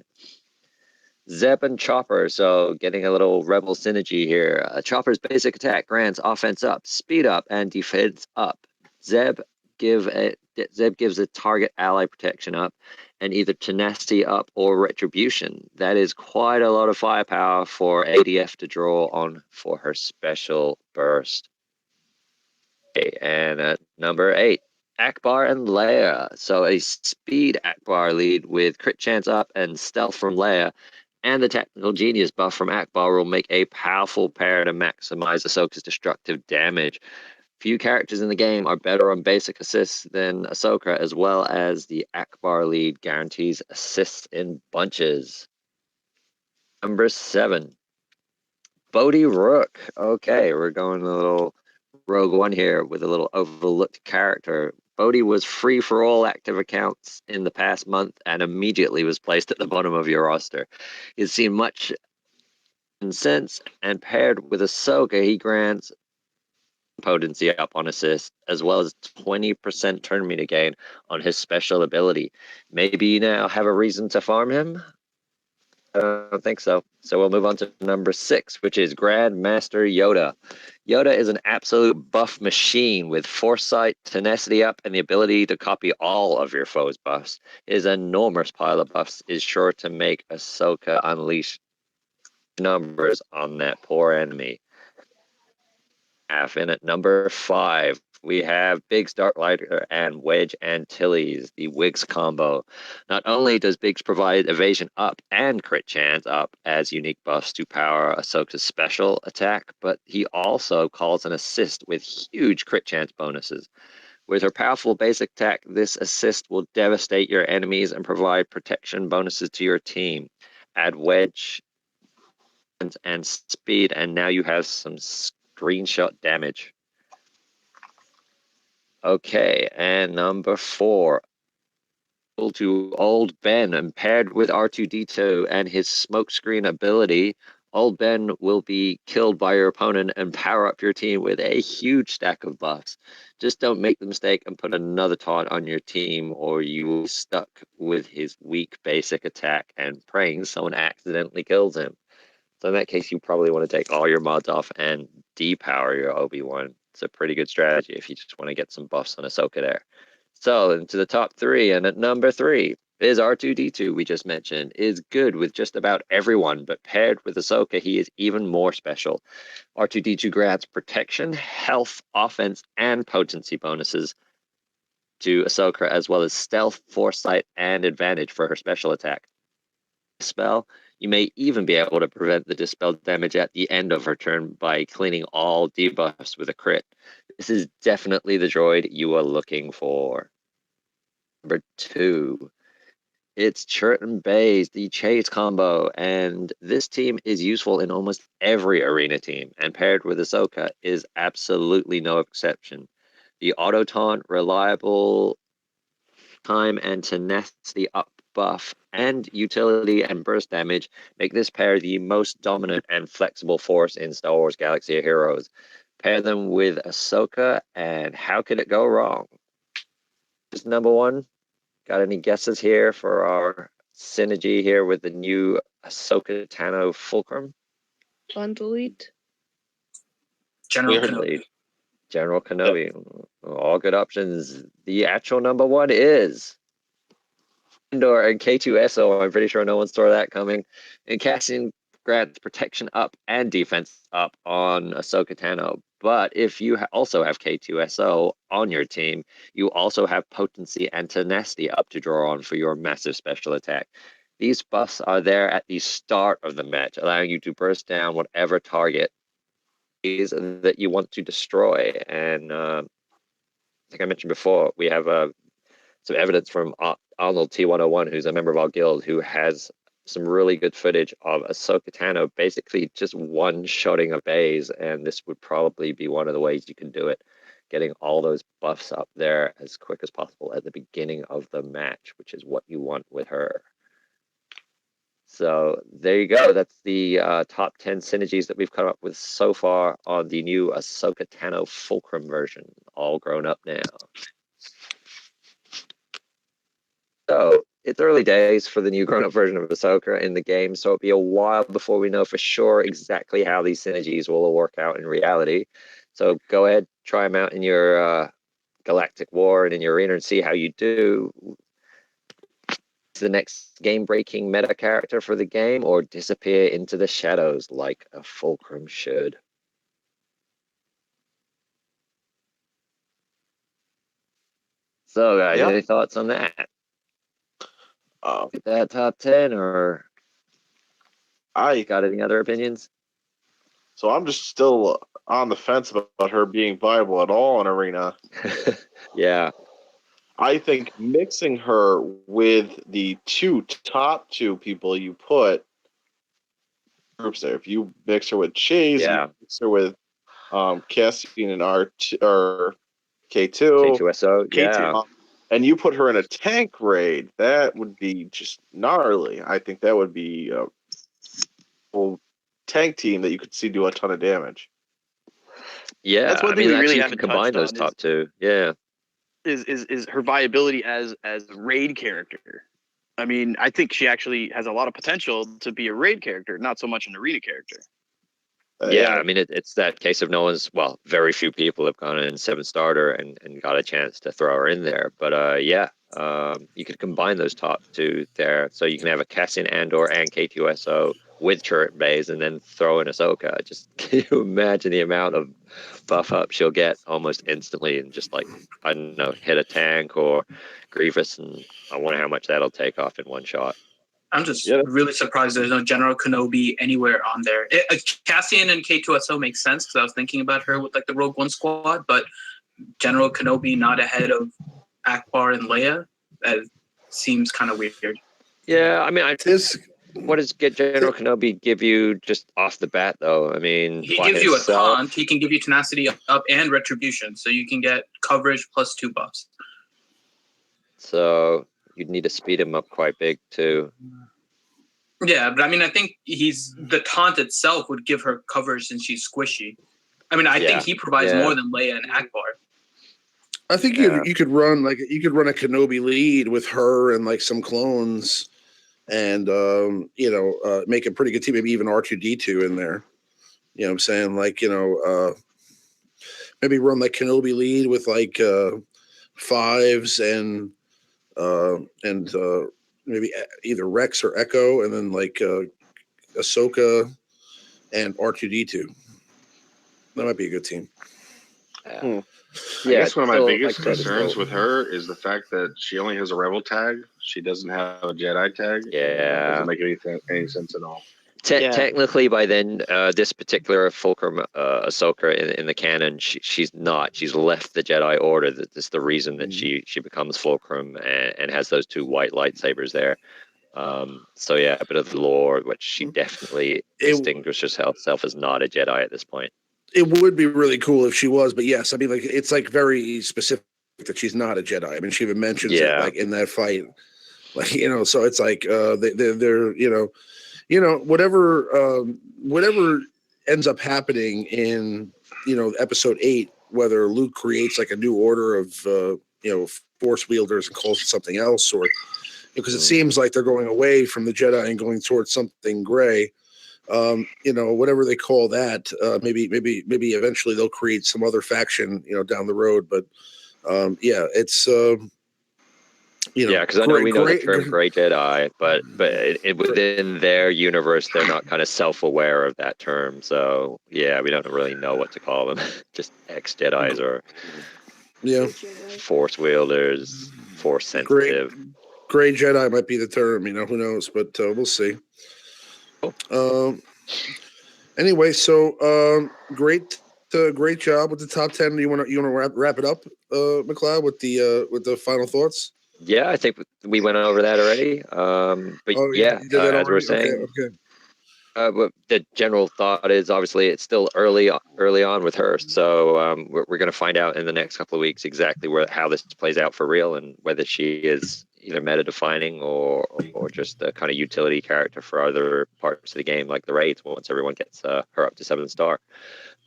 Zeb and Chopper, so getting a little rebel synergy here. Chopper's basic attack grants offense up, speed up, and defense up. Zeb gives a target ally protection up, and either tenacity up or retribution. That is quite a lot of firepower for ADF to draw on for her special burst. Okay, and number 8. Akbar and Leia. So a speed Akbar lead with crit chance up and stealth from Leia, and the technical genius buff from Akbar will make a powerful pair to maximize Ahsoka's destructive damage. Few characters in the game are better on basic assists than Ahsoka, as well as the Akbar lead guarantees assists in bunches. Number 7. Bodhi Rook. Okay, we're going a little Rogue One here with a little overlooked character. Bodhi was free for all active accounts in the past month and immediately was placed at the bottom of your roster. He's seen much since, and paired with Ahsoka, he grants potency up on assist, as well as 20% turn meter gain on his special ability. Maybe you now have a reason to farm him? I don't think so. So we'll move on to number 6, which is Grandmaster Yoda. Yoda is an absolute buff machine with foresight, tenacity up, and the ability to copy all of your foes' buffs. His enormous pile of buffs is sure to make Ahsoka unleash numbers on that poor enemy. In at number 5, we have Biggs Darklighter and Wedge Antilles, the Wigs combo. Not only does Biggs provide evasion up and crit chance up as unique buffs to power Ahsoka's special attack, but he also calls an assist with huge crit chance bonuses. With her powerful basic attack, this assist will devastate your enemies and provide protection bonuses to your team. Add Wedge and speed, and now you have some screenshot damage. Okay, and number 4, to Old Ben, and paired with R2-D2 and his smokescreen ability, Old Ben will be killed by your opponent and power up your team with a huge stack of buffs. Just don't make the mistake and put another taunt on your team, or you will be stuck with his weak basic attack and praying someone accidentally kills him. So in that case, you probably want to take all your mods off and depower your Obi-Wan. It's a pretty good strategy if you just want to get some buffs on Ahsoka there. So into the top 3, and at number 3 is R2-D2, we just mentioned, is good with just about everyone, but paired with Ahsoka, he is even more special. R2-D2 grants protection, health, offense, and potency bonuses to Ahsoka, as well as stealth, foresight, and advantage for her special attack. Spell, you may even be able to prevent the dispel damage at the end of her turn by cleaning all debuffs with a crit. This is definitely the droid you are looking for. Number 2, it's Chert and Baze, the Chase combo, and this team is useful in almost every arena team, and paired with Ahsoka is absolutely no exception. The auto taunt, reliable time and tenacity up buff, and utility and burst damage make this pair the most dominant and flexible force in Star Wars Galaxy of Heroes. Pair them with Ahsoka, and how could it go wrong? Just number 1. Got any guesses here for our synergy here with the new Ahsoka Tano Fulcrum? Bandolid. General Weird. Kenobi. General Kenobi. All good options. The actual number 1 is Andor and K2SO. I'm pretty sure no one saw that coming. And Cassian grants protection up and defense up on Ahsoka Tano. But if you also have K2SO on your team, you also have potency and tenacity up to draw on for your massive special attack. These buffs are there at the start of the match, allowing you to burst down whatever target is that you want to destroy. And like I mentioned before, we have some evidence from Arnold T101, who's a member of our guild, who has some really good footage of Ahsoka Tano basically just one-shotting a Baze, and this would probably be one of the ways you can do it, getting all those buffs up there as quick as possible at the beginning of the match, which is what you want with her. So there you go. That's the top 10 synergies that we've come up with so far on the new Ahsoka Tano Fulcrum version, all grown up now. So it's early days for the new grown-up version of Ahsoka in the game, so it'll be a while before we know for sure exactly how these synergies will work out in reality. So go ahead, try them out in your Galactic War and in your arena and see how you do. The next game-breaking meta character for the game, or disappear into the shadows like a Fulcrum should. So guys, Yeah. any thoughts on that? Uh, That top 10, or I got any other opinions? so I'm just still on the fence about her being viable at all in arena. Yeah. I think mixing her with the top two people you put groups there. If you mix her with Chase, Yeah. you mix her with Cassian and or K2, K2SO, yeah. and you put her in a tank raid, that would be just gnarly. I think that would be a full tank team that you could see do a ton of damage. Yeah, That's one I thing mean, we really you haven't can combine touched those on top 2. Yeah. is her viability as a raid character. I mean, I think she actually has a lot of potential to be a raid character, not so much an arena character. Yeah, I mean, it's that case of very few people have gone in 7 starter and got a chance to throw her in there. But you could combine those top 2 there. So you can have a Cassian Andor and K2SO with turret bays and then throw in Ahsoka. Just can you imagine the amount of buff up she'll get almost instantly and just like, I don't know, hit a tank or Grievous, and I wonder how much that'll take off in one shot. I'm just Yeah. really surprised there's no General Kenobi anywhere on there. Cassian and K2SO makes sense because I was thinking about her with like the Rogue One squad, but General Kenobi not ahead of Akbar and Leia, that seems kind of weird. Yeah, I mean, This what does General Kenobi give you just off the bat, though? I mean, He by gives you a himself? taunt. He can give you tenacity up and retribution, so you can get coverage plus 2 buffs. So you'd need to speed him up quite big too. Yeah, but I mean, I think the taunt itself would give her coverage since she's squishy. I mean, I think he provides more than Leia and Akbar. I think you could run a Kenobi lead with her and like some clones, and make a pretty good team. Maybe even R2D2 in there. You know what I'm saying? Like maybe run like Kenobi lead with like fives and maybe either Rex or Echo, and then like Ahsoka and R2D2. That might be a good team. I guess one of my biggest concerns with her is the fact that she only has a Rebel tag. She doesn't have a Jedi tag. Yeah. It doesn't make any sense at all. Technically, by then, this particular Fulcrum Ahsoka in the canon, she's not. She's left the Jedi Order. That's the reason that she becomes Fulcrum and has those 2 white lightsabers there. So yeah, a bit of the lore, which she definitely distinguishes herself as not a Jedi at this point. It would be really cool if she was, but yes, I mean, like it's like very specific that she's not a Jedi. I mean, she even mentions it like in that fight, like so it's like they're whatever ends up happening in episode 8, whether Luke creates like a new order of force wielders and calls it something else, or because it seems like they're going away from the Jedi and going towards something gray. Whatever they call that, maybe eventually they'll create some other faction, down the road. But it's because I know we know the term Gray Jedi, but within their universe, they're not kind of self-aware of that term. So yeah, we don't really know what to call them. Just ex Jedis or Force wielders, Force sensitive. Gray Jedi might be the term. Who knows? But we'll see. Anyway, so great job with the top 10. You want to wrap it up, McLeod, with the final thoughts? Yeah, I think we went over that already. But as we're saying, but the general thought is obviously it's still early on with her, so we're going to find out in the next couple of weeks exactly how this plays out for real and whether she is either meta defining or just a kind of utility character for other parts of the game, like the raids, once everyone gets her up to 7-star.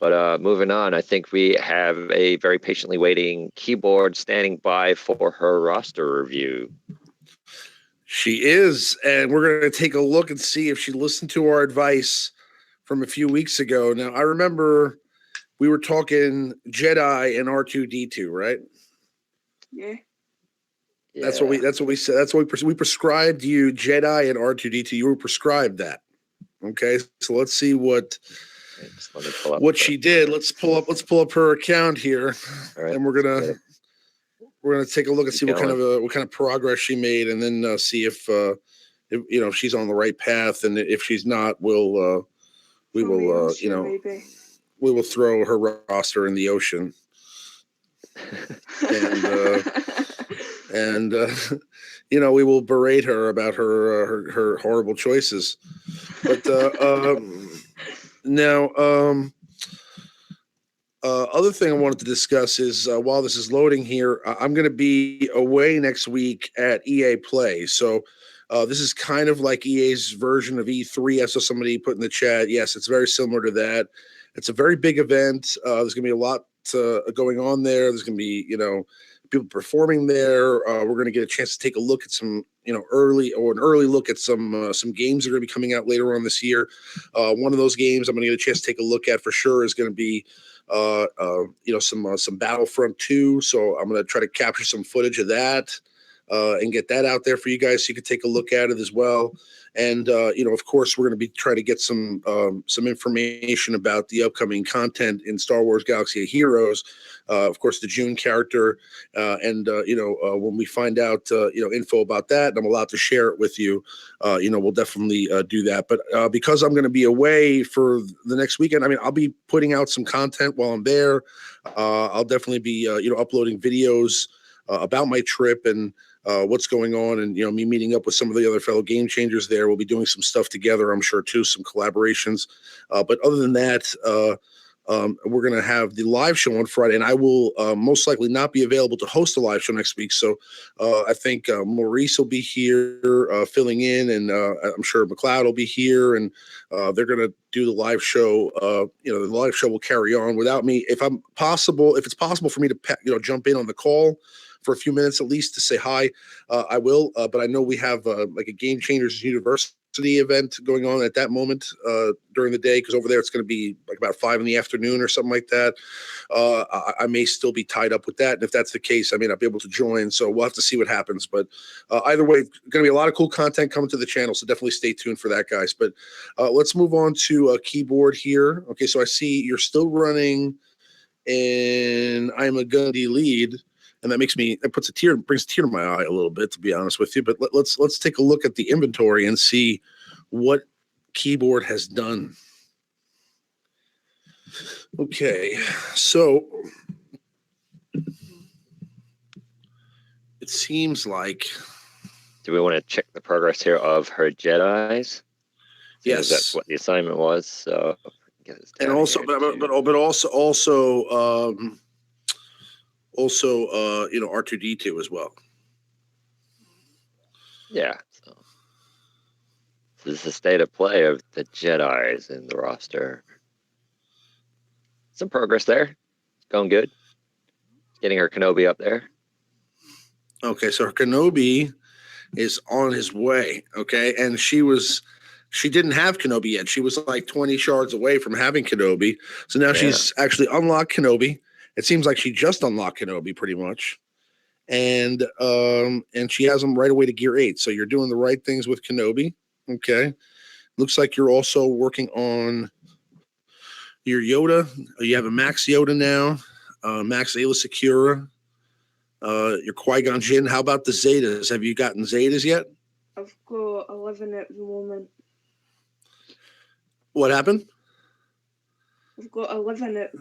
But moving on, I think we have a very patiently waiting keyboard standing by for her roster review. She is, and we're going to take a look and see if she listened to our advice from a few weeks ago. Now, I remember we were talking Jedi and R2D2, right? Yeah. That's what we said. That's what we prescribed you Jedi and R2D2. You were prescribed that. Okay, so let's see what she did. Let's pull up her account here, and we're gonna take a look and see what kind of progress she made, and then see if she's on the right path, and if she's not, we will throw her roster in the ocean. And we will berate her about her horrible choices. But now, other thing I wanted to discuss is while this is loading here, I'm going to be away next week at EA Play. So this is kind of like EA's version of E3. I saw somebody put in the chat. Yes, it's very similar to that. It's a very big event. There's going to be a lot going on there. There's going to be, people performing there. We're going to get a chance to take a look at some, an early look at some games that are going to be coming out later on this year. One of those games I'm going to get a chance to take a look at for sure is going to be, some Battlefront 2. So I'm going to try to capture some footage of that. and get that out there for you guys so you can take a look at it as well. And of course, we're going to be trying to get some information about the upcoming content in Star Wars Galaxy of Heroes. Of course, the June character, and when we find out info about that, and I'm allowed to share it with you, we'll definitely do that. But because I'm going to be away for the next weekend, I mean, I'll be putting out some content while I'm there. I'll definitely be uploading videos about my trip and what's going on, and me meeting up with some of the other fellow game changers there. We'll be doing some stuff together, I'm sure, too, some collaborations. But other than that, we're going to have the live show on Friday, and I will most likely not be available to host a live show next week. So I think Maurice will be here filling in, and I'm sure McLeod will be here, and they're going to do the live show. The live show will carry on without me. If it's possible for me to jump in on the call for a few minutes at least to say hi, I will. But I know we have like a Game Changers University event going on at that moment during the day, because over there it's going to be like about 5 PM or something like that. I may still be tied up with that, and if that's the case, I may not be able to join. So we'll have to see what happens. But either way, going to be a lot of cool content coming to the channel, so definitely stay tuned for that, guys. But let's move on to a keyboard here. Okay, so I see you're still running in I'm a Gundy lead. And that brings a tear to my eye a little bit, to be honest with you. But let's take a look at the inventory and see what keyboard has done. Okay, so it seems like. Do we want to check the progress here of her Jedis? Yes, that's what the assignment was. So, and also, R2D2 as well. Yeah. So this is the state of play of the Jedis in the roster. Some progress there. It's going good. Getting her Kenobi up there. Okay, so her Kenobi is on his way. Okay, and she didn't have Kenobi yet. She was like 20 shards away from having Kenobi. So now she's actually unlocked Kenobi. It seems like she just unlocked Kenobi pretty much. And she has him right away to gear 8. So you're doing the right things with Kenobi. Okay. Looks like you're also working on your Yoda. You have a Max Yoda now, Max Ayla Secura, your Qui-Gon Jinn. How about the Zetas? Have you gotten Zetas yet? I've got 11 at the moment. What happened? I've got 11 at.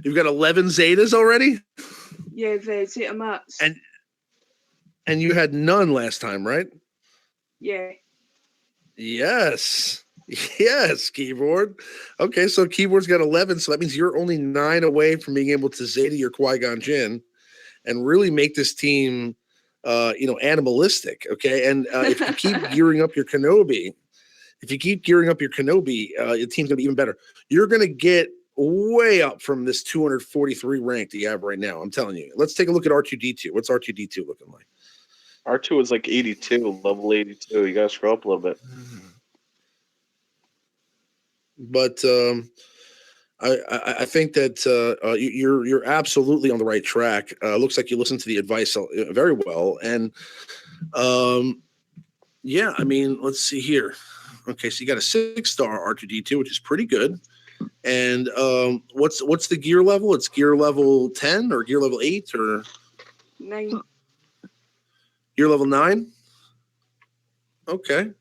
You've got 11 Zetas already? Yeah, the Zeta Max. And you had none last time, right? Yeah. Yes, keyboard. Okay, so keyboard's got 11, so that means you're only 9 away from being able to Zeta your Qui-Gon Jinn and really make this team, animalistic. Okay, and if you keep gearing up your Kenobi, your team's gonna be even better. You're gonna get way up from this 243 rank that you have right now. I'm telling you. Let's take a look at R2D2. What's R2D2 looking like? R2 is like 82, level 82. You gotta scroll up a little bit. But I think that you're absolutely on the right track. Looks like you listened to the advice very well, and I mean, let's see here. Okay, so you got a 6-star R2D2, which is pretty good. And what's the gear level? It's gear level 10 or gear level 8 or 9. Gear level 9? Okay.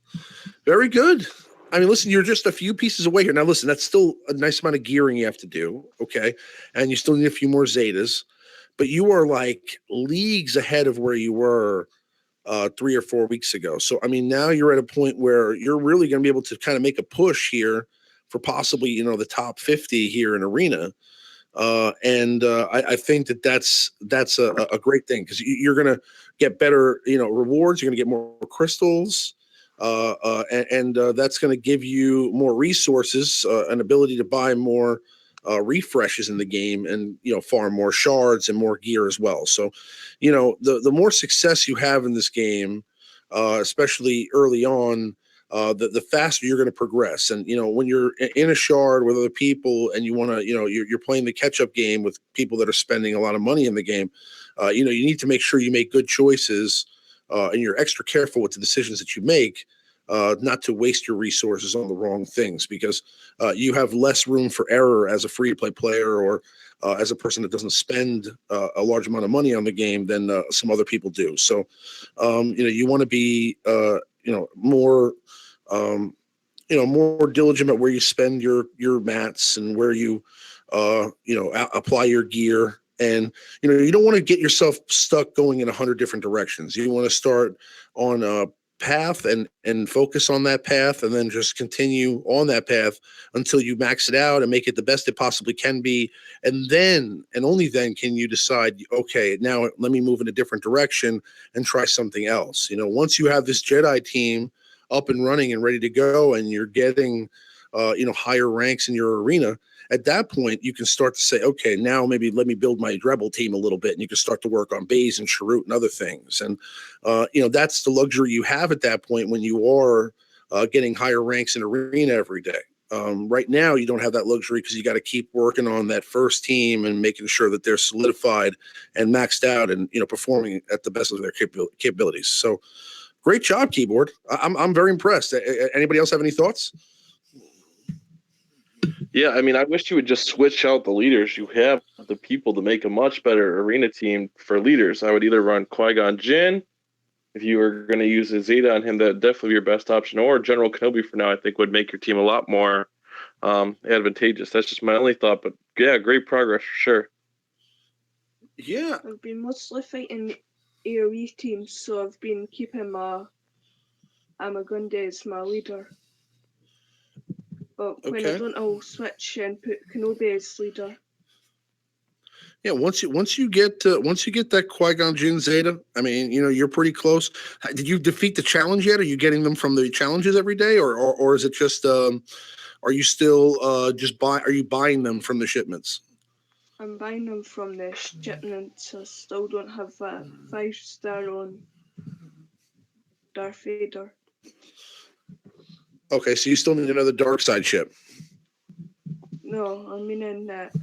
Very good. I mean, listen, you're just a few pieces away here. Now, listen, that's still a nice amount of gearing you have to do, okay? And you still need a few more Zetas. But you are like leagues ahead of where you were 3 or 4 weeks ago. So, I mean, now you're at a point where you're really going to be able to kind of make a push here for possibly, the top 50 here in Arena. I think that's a great thing because you're going to get better, rewards. You're going to get more crystals. That's going to give you more resources, an ability to buy more refreshes in the game and, farm more shards and more gear as well. So, the more success you have in this game, especially early on, the faster you're going to progress. And, when you're in a shard with other people and you want to, you're playing the catch up game with people that are spending a lot of money in the game, you need to make sure you make good choices, and you're extra careful with the decisions that you make, not to waste your resources on the wrong things, because you have less room for error as a free-to-play player, or as a person that doesn't spend a large amount of money on the game than some other people do. So, you want to be, more, more diligent at where you spend your mats and where you, apply your gear. And, you don't want to get yourself stuck going in 100 different directions. You want to start on a path and focus on that path, and then just continue on that path until you max it out and make it the best it possibly can be. And then, and only then, can you decide, okay, now let me move in a different direction and try something else. Once you have this Jedi team up and running and ready to go, and you're getting, higher ranks in your arena, at that point, you can start to say, okay, now maybe let me build my Rebel team a little bit, and you can start to work on bays and Chirrut and other things. And, that's the luxury you have at that point when you are getting higher ranks in arena every day. Right now, you don't have that luxury because you got to keep working on that first team and making sure that they're solidified and maxed out and, performing at the best of their capabilities. So great job, Keyboard. I'm very impressed. Anybody else have any thoughts? Yeah, I mean, I wish you would just switch out the leaders. You have the people to make a much better arena team for leaders. I would either run Qui-Gon Jinn. If you were going to use a Zeta on him, that definitely be your best option. Or General Kenobi for now, I think would make your team a lot more advantageous. That's just my only thought. But yeah, great progress for sure. Yeah. I've been mostly fighting AoE teams, so I've been keeping my Amagunde as my leader. But when I don't, I'll switch and put Kenobi as leader. Yeah, once you get that Qui-Gon Jinn Zeta, I mean, you're pretty close. Did you defeat the challenge yet? Are you getting them from the challenges every day, or is it just are you still are you buying them from the shipments? I'm buying them from the shipments. I still don't have a 5-star on Darth Vader. Okay, so you still need another dark side ship. No, I mean in that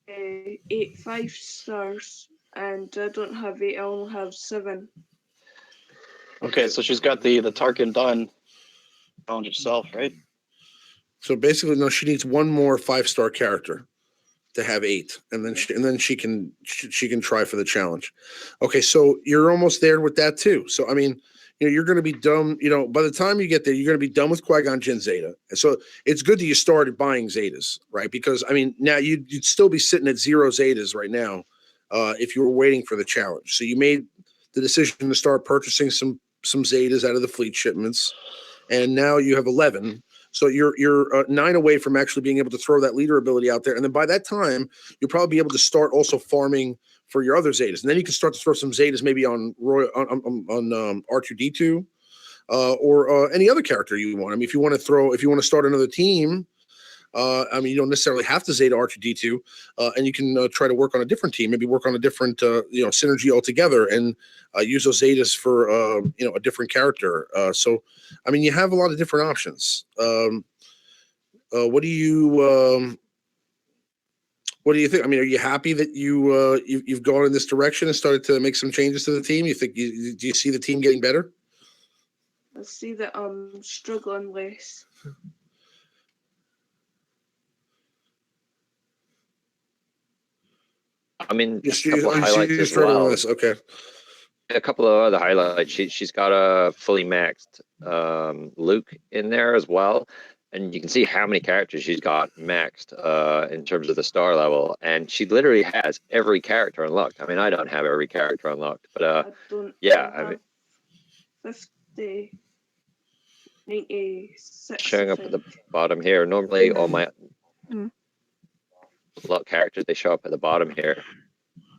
8 5-stars, and I don't have 8. I only have 7. Okay, so she's got the Tarkin done challenge itself, right? So basically, no, she needs one more 5-star character to have 8, and then she can try for the challenge. Okay, so you're almost there with that too. So I mean, you're going to be done. By the time you get there, you're going to be done with Qui-Gon Jinn Zeta. And so it's good that you started buying Zetas, right? Because I mean, now you'd still be sitting at 0 Zetas right now if you were waiting for the challenge. So you made the decision to start purchasing some Zetas out of the fleet shipments, and now you have 11. So you're 9 away from actually being able to throw that leader ability out there, and then by that time, you'll probably be able to start also farming for your other Zetas, and then you can start to throw some Zetas maybe on R2D2 or any other character you want. I mean, if you want to start another team, I mean, you don't necessarily have to Zeta R2D2, and you can try to work on a different team, maybe work on a different synergy altogether, and use those Zetas for a different character. So, I mean, you have a lot of different options. What do you think? I mean, are you happy that you've gone in this direction and started to make some changes to the team? Do you see the team getting better? I see that I'm struggling less. I mean, Just a couple of highlights as well. Okay. A couple of other highlights. She's got a fully maxed Luke in there as well, and you can see how many characters she's got maxed in terms of the star level, and she literally has every character unlocked. I mean, I don't have every character unlocked, but I don't. yeah, I mean, 50, 96. Showing up at the bottom here. Normally, all my lot characters, they show up at the bottom here.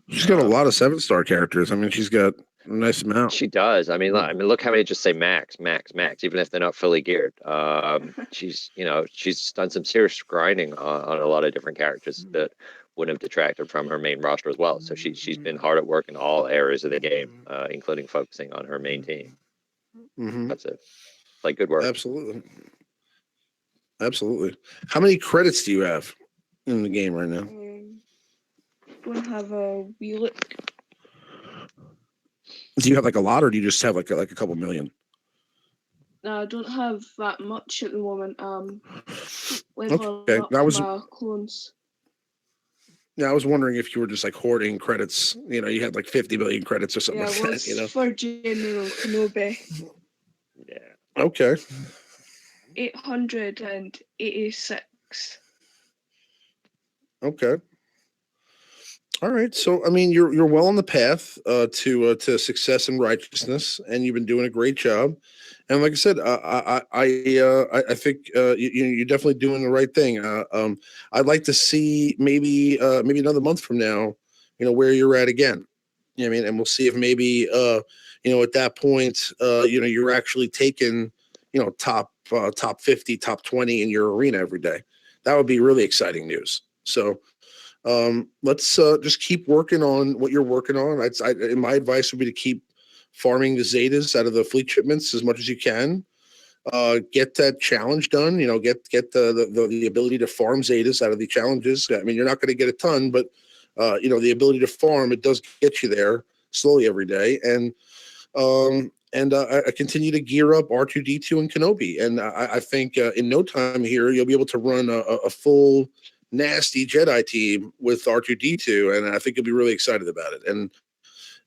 She's got a lot of 7-star characters. I mean, she's got a nice amount. She does. I mean, look how many just say max, even if they're not fully geared. She's done some serious grinding on a lot of different characters that wouldn't have detracted from her main roster as well. So she's been hard at work in all areas of the game, including focusing on her main team. That's it. Like, good work. Absolutely. How many credits do you have in the game right now? go and have a wee look. Do you have like a lot, or do you just have like a couple million? No, I don't have that much at the moment. Leveling Okay, up that was. my clones. Yeah, I was wondering if you were just like hoarding credits. You had like 50 million credits or something Yeah, like it was that. for General Kenobi. Yeah. Okay. 886. Okay. All right. So, I mean, you're well on the path to success and righteousness, and you've been doing a great job. And like I said, I think you're definitely doing the right thing. I'd like to see maybe another month from now, where you're at again. You know what I mean? And we'll see if maybe at that point, you're actually taking top 50, top 20 in your arena every day. That would be really exciting news. So. Let's just keep working on what you're working on. And my advice would be to keep farming the Zetas out of the fleet shipments as much as you can. Get that challenge done. Get the ability to farm Zetas out of the challenges. I mean, you're not going to get a ton, but the ability to farm, it does get you there slowly every day. And I continue to gear up R2D2 and Kenobi. And I think in no time here you'll be able to run a full nasty Jedi team with R2D2, and I think you'll be really excited about it. And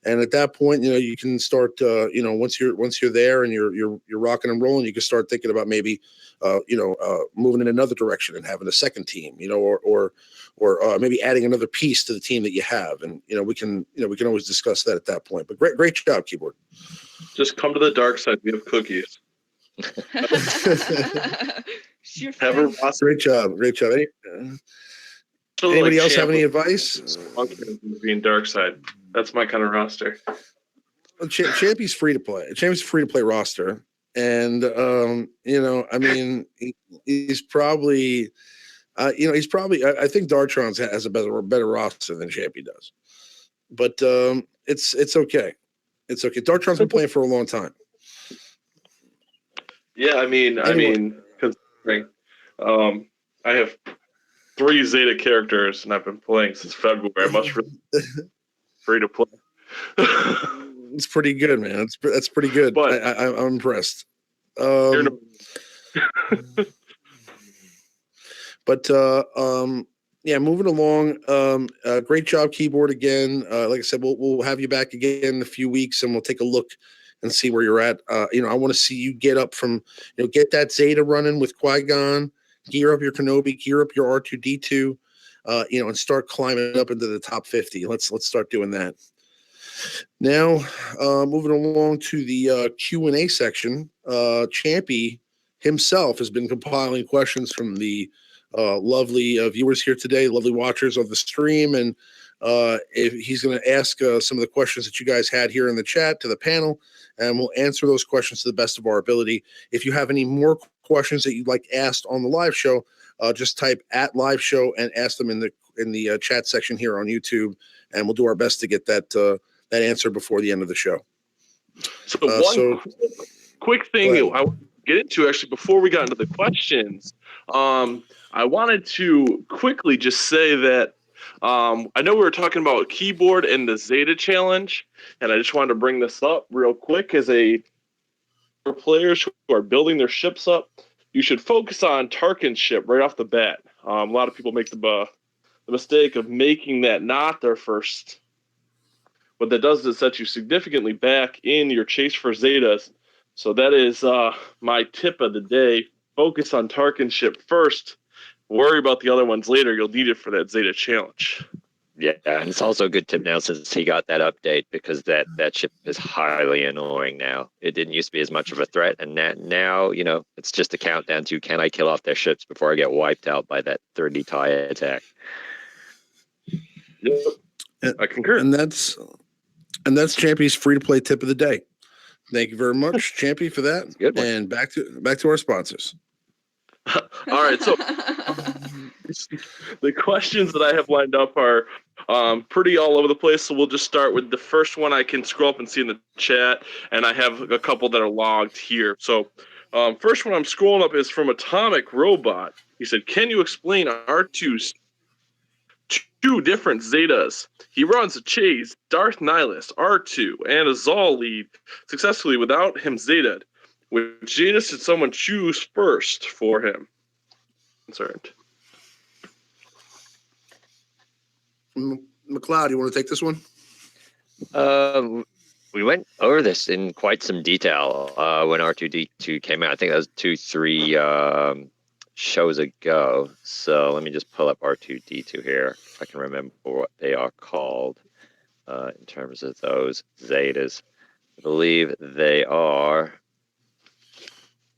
at that point, you can start. Once you're there and you're rocking and rolling, you can start thinking about maybe, moving in another direction and having a second team. Or maybe adding another piece to the team that you have. And we can always discuss that at that point. But great job, Keyboard. Just come to the dark side. We have cookies. Have a great job. Anybody else have any advice? Being dark side. That's my kind of roster. Well, Champy's free to play. Champy's free to play roster, and I mean, he's probably, I think Dartron has a better roster than Champy does, but it's okay. It's okay. Dartron's been playing for a long time. Yeah, I mean, considering, I have 3 Zeta characters, and I've been playing since February. I must really free to play. It's pretty good, man. That's pretty good. But I'm impressed. Yeah, moving along. Great job, Keyboard, again. Like I said, we'll have you back again in a few weeks, and we'll take a look and see where you're at. I want to see you get up from, get that Zeta running with Qui-Gon, gear up your Kenobi, gear up your R2D2, and start climbing up into the top 50. Let's start doing that. Now, moving along to the Q&A section, Champy himself has been compiling questions from the lovely viewers here today, lovely watchers of the stream, and if he's going to ask some of the questions that you guys had here in the chat to the panel, and we'll answer those questions to the best of our ability. If you have any more questions that you'd like asked on the live show, just type @live show and ask them in the chat section here on YouTube, and we'll do our best to get that answer before the end of the show. So quick thing I want to get into, actually, before we got into the questions, I wanted to quickly just say that I know we were talking about Keyboard and the Zeta challenge, and I just wanted to bring this up real quick as for players who are building their ships up. You should focus on Tarkin's ship right off the bat. A lot of people make the mistake of making that not their first. What that does is set you significantly back in your chase for Zetas. So that is my tip of the day. Focus on Tarkin's ship first. Worry about the other ones later. You'll need it for that Zeta challenge. Yeah, and it's also a good tip now since he got that update, because that ship is highly annoying now. It didn't used to be as much of a threat, and now it's just a countdown to, can I kill off their ships before I get wiped out by that 30 TIE attack? Yep, I concur. And that's Champy's free to play tip of the day. Thank you very much, Champy, for that. Good one. And back to our sponsors. All right, so the questions that I have lined up are pretty all over the place. So we'll just start with the first one I can scroll up and see in the chat, and I have a couple that are logged here. So first one I'm scrolling up is from Atomic Robot. He said, "Can you explain R2's two different Zetas. He runs a Chase, Darth Nihilus, R2, and a Zal lead successfully without him Zeta. Which Zeta should someone choose first for him? Concerned. McLeod, you want to take this one? We went over this in quite some detail when R2D2 came out. I think that was 2-3 shows ago. So let me just pull up R2D2 here, if I can remember what they are called in terms of those Zetas. I believe they are.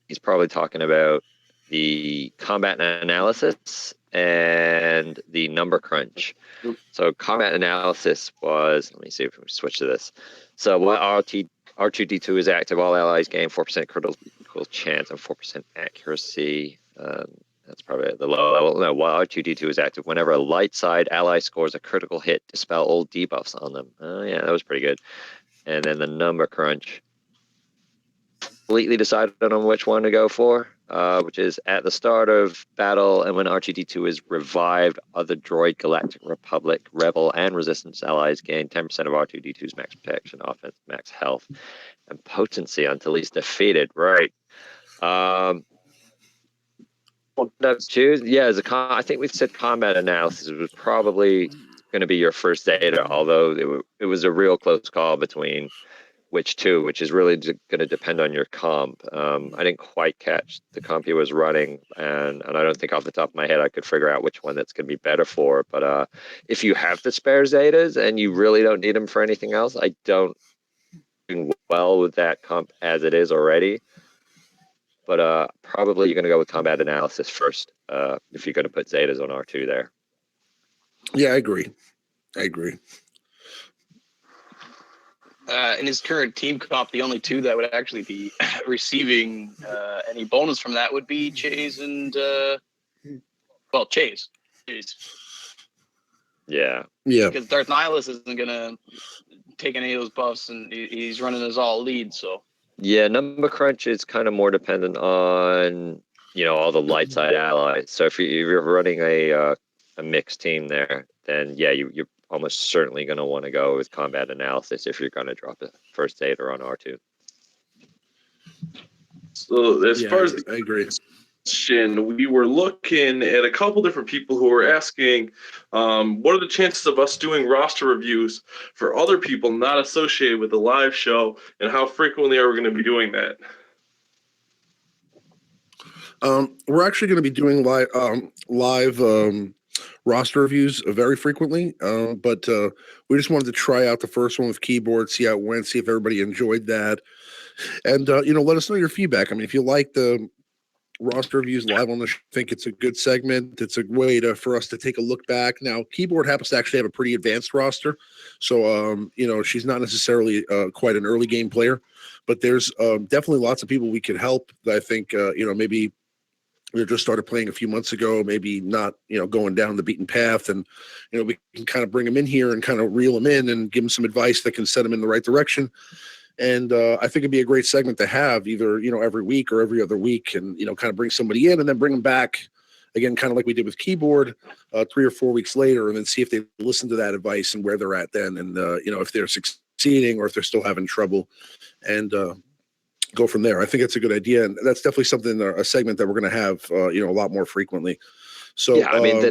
He's probably talking about the combat analysis and the number crunch. So combat analysis was, let me see if we switch to this. So what R2D2 is active, all allies gain 4% critical chance and 4% accuracy. That's probably at the low level. No, while R2D2 is active, whenever a light side ally scores a critical hit, dispel all debuffs on them. Oh yeah, that was pretty good. And then the number crunch. Completely decided on which one to go for, which is at the start of battle and when R2D2 is revived, other droid, Galactic Republic, Rebel, and Resistance allies gain 10% of R2D2's max protection, offense, max health, and potency until he's defeated. Right. Choose? Yeah, I think we've said combat analysis was probably going to be your first Zeta, although it was a real close call between which is really going to depend on your comp. I didn't quite catch the comp he was running, and I don't think off the top of my head I could figure out which one that's going to be better for. But if you have the spare Zetas and you really don't need them for anything else, I don't do well with that comp as it is already. But probably you're going to go with combat analysis first if you're going to put Zetas on R2 there. Yeah, I agree. In his current team comp, the only two that would actually be receiving any bonus from that would be Chase and Chase. Yeah. Because Darth Nihilus isn't gonna take any of those buffs, and he's running his all lead. So yeah, number crunch is kind of more dependent on all the light side allies. So if you're running a mixed team there, then yeah, you're almost certainly going to want to go with combat analysis if you're going to drop a first Zeta on R2. So as far as I agree. We were looking at a couple different people who were asking, what are the chances of us doing roster reviews for other people not associated with the live show, and how frequently are we going to be doing that? We're actually going to be doing live roster reviews very frequently, but we just wanted to try out the first one with keyboard, see how it went, see if everybody enjoyed that, and let us know your feedback. I mean, if you like the roster reviews live on the show, I think it's a good segment. It's a way for us to take a look back. Now, keyboard happens to actually have a pretty advanced roster, so she's not necessarily quite an early game player, but there's definitely lots of people we could help. That I think maybe we just started playing a few months ago, maybe not, going down the beaten path, and, we can kind of bring them in here and kind of reel them in and give them some advice that can set them in the right direction. And I think it'd be a great segment to have either, every week or every other week, and, kind of bring somebody in and then bring them back again, kind of like we did with keyboard 3 or 4 weeks later, and then see if they listen to that advice and where they're at then. And, if they're succeeding or if they're still having trouble, and, go from there. I think it's a good idea, and that's definitely something, a segment that we're going to have, a lot more frequently. So yeah, I mean,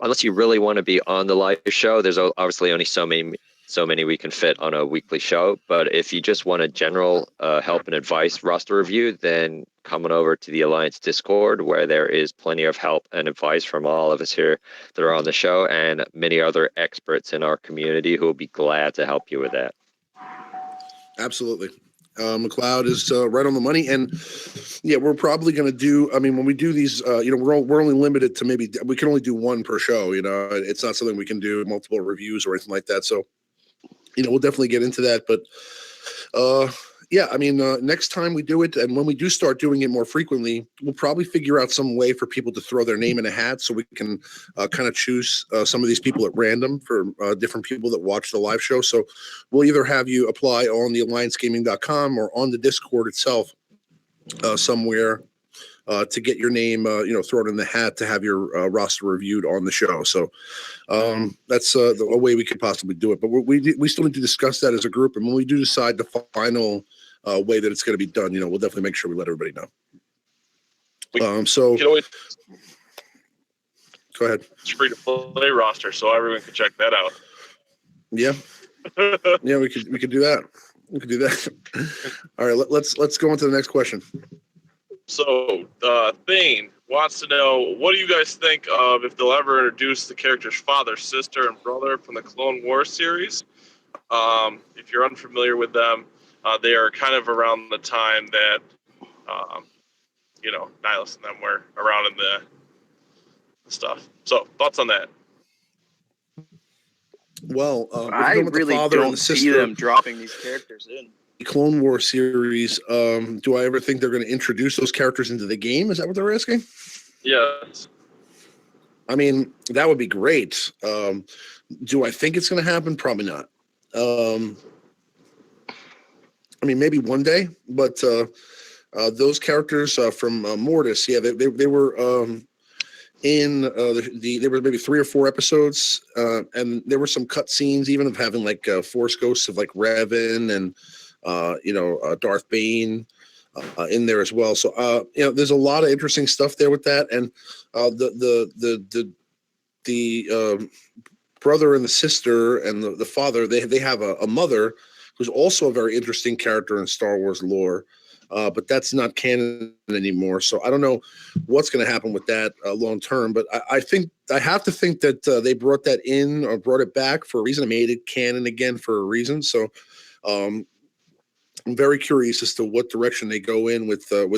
unless you really want to be on the live show, there's obviously only so many we can fit on a weekly show. But if you just want a general help and advice roster review, then coming over to the Alliance Discord, where there is plenty of help and advice from all of us here that are on the show, and many other experts in our community who will be glad to help you with that. Absolutely. McLeod is right on the money, and yeah, we're probably going to do. I mean, when we do these, we're only limited to we can only do one per show. It's not something we can do multiple reviews or anything like that. So, we'll definitely get into that. But yeah, I mean, next time we do it, and when we do start doing it more frequently, we'll probably figure out some way for people to throw their name in a hat, so we can kind of choose some of these people at random for different people that watch the live show. So we'll either have you apply on the ALLIANCEGaming.com or on the Discord itself somewhere. to get your name, thrown in the hat to have your roster reviewed on the show. So that's a way we could possibly do it. But we still need to discuss that as a group. And when we do decide the final way that it's going to be done, we'll definitely make sure we let everybody know. So can always go ahead. It's free to play roster, so everyone can check that out. Yeah. Yeah, we could do that. We could do that. All right, let's go on to the next question. So, Thane wants to know, what do you guys think of if they'll ever introduce the character's father, sister, and brother from the Clone Wars series? If you're unfamiliar with them, they are kind of around the time that, Nihilus and them were around in the stuff. So, thoughts on that? Well, I really don't see them dropping these characters in Clone War series. Do I ever think they're going to introduce those characters into the game? Is that what they're asking? Yes. I mean, that would be great. Do I think it's going to happen? Probably not. I mean, maybe one day, but those characters from Mortis, yeah, they were in there were maybe 3 or 4 episodes, and there were some cut scenes even of having like Force ghosts of like Revan and Darth Bane in there as well. So there's a lot of interesting stuff there with that, and the brother and the sister and the father, they have a mother who's also a very interesting character in Star Wars lore. But that's not canon anymore. So I don't know what's going to happen with that long term. But I think I have to think that they brought that in or brought it back for a reason. I made it canon again for a reason. So I'm very curious as to what direction they go in with that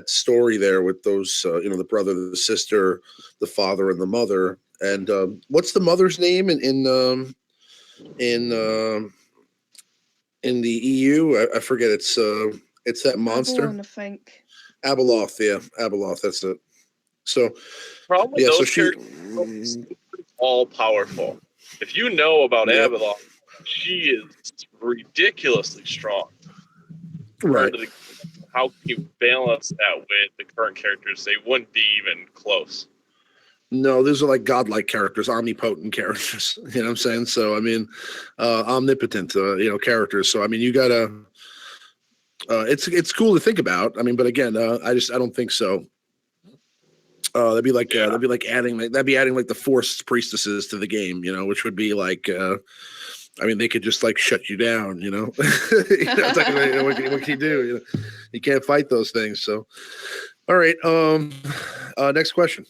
story there with those the brother, the sister, the father, and the mother. And what's the mother's name in the EU? I forget. It's that monster. Abalone, I think. Abeloth, yeah, Abeloth. That's it. So, probably yeah, those characters all powerful. If you know about Abeloth, she is ridiculously strong. Right. How can you balance that with the current characters? They wouldn't be even close. No, these are like godlike characters, omnipotent characters. You know what I'm saying? So, I mean, omnipotent, characters. So, I mean, you gotta. It's cool to think about. I mean, but again, I don't think so. That'd be adding like the Force priestesses to the game, which would be like, I mean, they could just like shut you down, It's like, what can you do? You can't fight those things. So, all right. Next question.